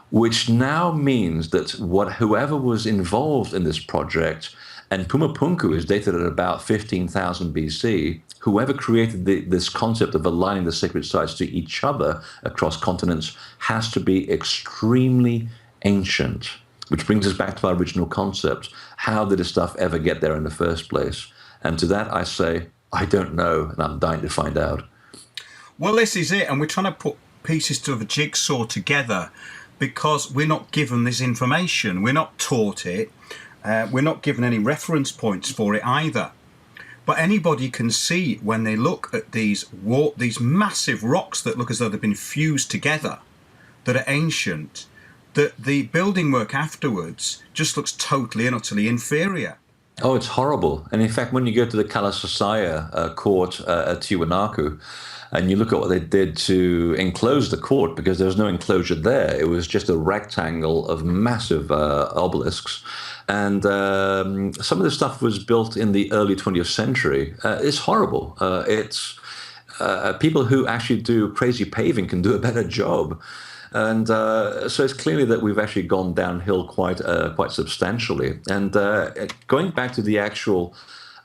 which now means that whoever was involved in this project, and Pumapunku is dated at about 15,000 BC, whoever created this concept of aligning the sacred sites to each other across continents has to be extremely ancient, which brings us back to our original concept. How did this stuff ever get there in the first place? And to that I say, I don't know, and I'm dying to find out. Well, this is it, and we're trying to put pieces of a jigsaw together because we're not given this information. We're not taught it. We're not given any reference points for it either. But anybody can see when they look at these massive rocks that look as though they've been fused together, that are ancient, that the building work afterwards just looks totally and utterly inferior. Oh, it's horrible. And in fact, when you go to the Kalasasaya court at Tiwanaku, and you look at what they did to enclose the court, because there was no enclosure there. It was just a rectangle of massive obelisks. And some of the stuff was built in the early 20th century. It's horrible. It's people who actually do crazy paving can do a better job. And so it's clearly that we've actually gone downhill quite substantially. And going back to the actual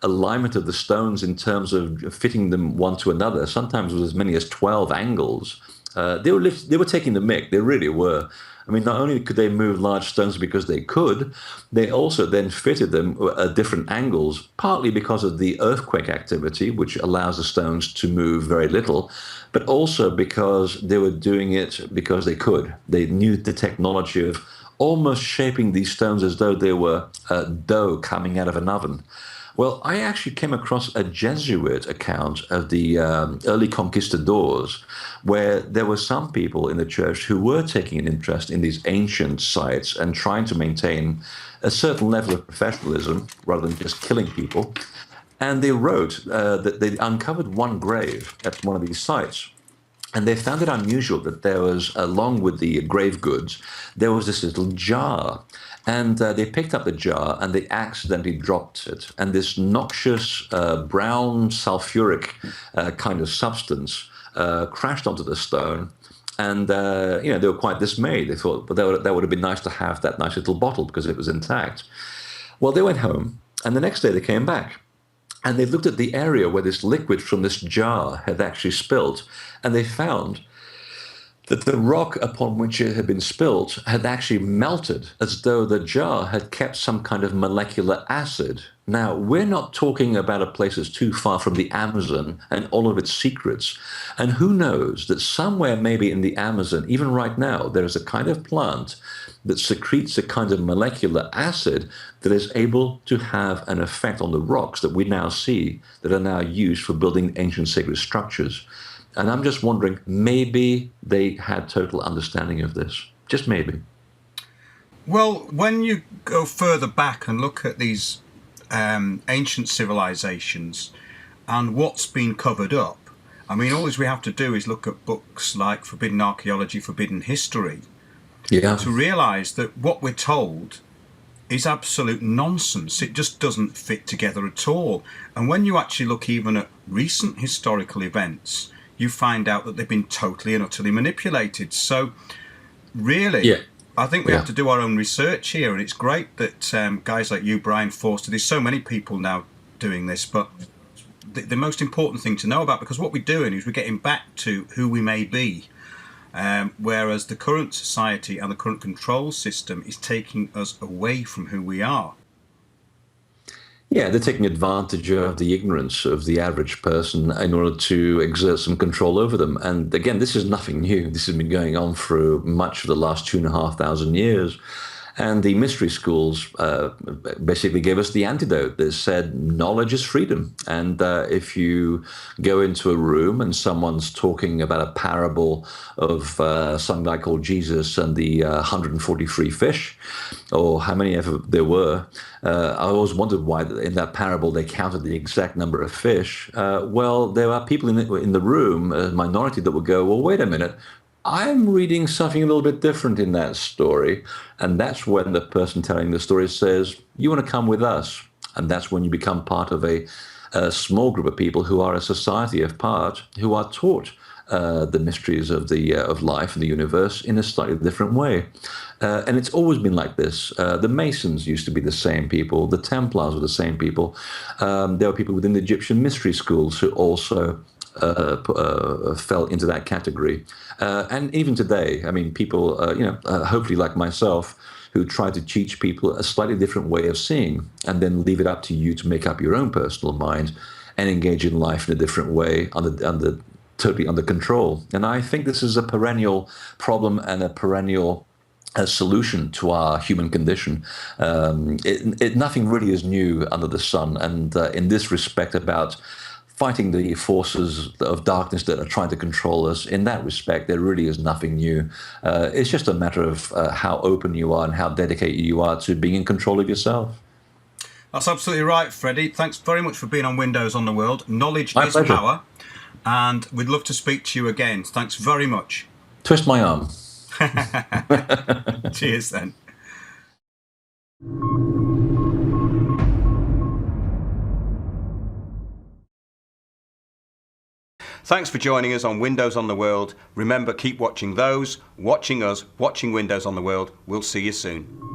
alignment of the stones in terms of fitting them one to another, sometimes with as many as 12 angles, they were taking the mick. They really were. I mean, not only could they move large stones because they could, they also then fitted them at different angles, partly because of the earthquake activity, which allows the stones to move very little, but also because they were doing it because they could. They knew the technology of almost shaping these stones as though they were dough coming out of an oven. Well, I actually came across a Jesuit account of the early conquistadors, where there were some people in the church who were taking an interest in these ancient sites and trying to maintain a certain level of professionalism rather than just killing people. And they wrote that they uncovered one grave at one of these sites. And they found it unusual that there was, along with the grave goods, there was this little jar. And they picked up the jar and they accidentally dropped it. And this noxious brown sulfuric kind of substance crashed onto the stone. And, they were quite dismayed. They thought, but that would have been nice to have that nice little bottle because it was intact. Well, they went home, and the next day they came back. And they looked at the area where this liquid from this jar had actually spilt, and they found that the rock upon which it had been spilt had actually melted, as though the jar had kept some kind of molecular acid. Now, we're not talking about a place that's too far from the Amazon and all of its secrets. And who knows that somewhere maybe in the Amazon, even right now, there is a kind of plant that secretes a kind of molecular acid that is able to have an effect on the rocks that we now see that are now used for building ancient sacred structures. And I'm just wondering, maybe they had total understanding of this. Just maybe. Well, when you go further back and look at these ancient civilizations and what's been covered up, I mean, all we have to do is look at books like Forbidden Archaeology, Forbidden History, to realise that what we're told is absolute nonsense. It just doesn't fit together at all. And when you actually look even at recent historical events, you find out that they've been totally and utterly manipulated. So really, I think we have to do our own research here. And it's great that guys like you, Brian Forster, there's so many people now doing this, but the most important thing to know about, because what we're doing is we're getting back to who we may be, whereas the current society and the current control system is taking us away from who we are. Yeah, they're taking advantage of the ignorance of the average person in order to exert some control over them. And again, this is nothing new. This has been going on for much of the last 2,500 years. And the mystery schools basically gave us the antidote. They said knowledge is freedom. And if you go into a room and someone's talking about a parable of some guy called Jesus and the 143 fish, or how many ever there were, I always wondered why in that parable they counted the exact number of fish. Well, there are people in the room, a minority, that will go, well, wait a minute, I'm reading something a little bit different in that story. And that's when the person telling the story says, you want to come with us? And that's when you become part of a small group of people who are a society of part, who are taught the mysteries of life and the universe in a slightly different way. And it's always been like this. The Masons used to be the same people. The Templars were the same people. There were people within the Egyptian mystery schools who also fell into that category. And even today, I mean, people, hopefully like myself, who try to teach people a slightly different way of seeing, and then leave it up to you to make up your own personal mind and engage in life in a different way, totally under control. And I think this is a perennial problem and a perennial solution to our human condition. Nothing really is new under the sun. And in this respect, about fighting the forces of darkness that are trying to control us, in that respect, there really is nothing new. It's just a matter of how open you are and how dedicated you are to being in control of yourself. That's absolutely right, Freddie. Thanks very much for being on Windows on the World. Knowledge My is pleasure. power, and we'd love to speak to you again. Thanks very much. Twist my arm. Cheers then. Thanks for joining us on Windows on the World. Remember, keep watching those, watching us, watching Windows on the World. We'll see you soon.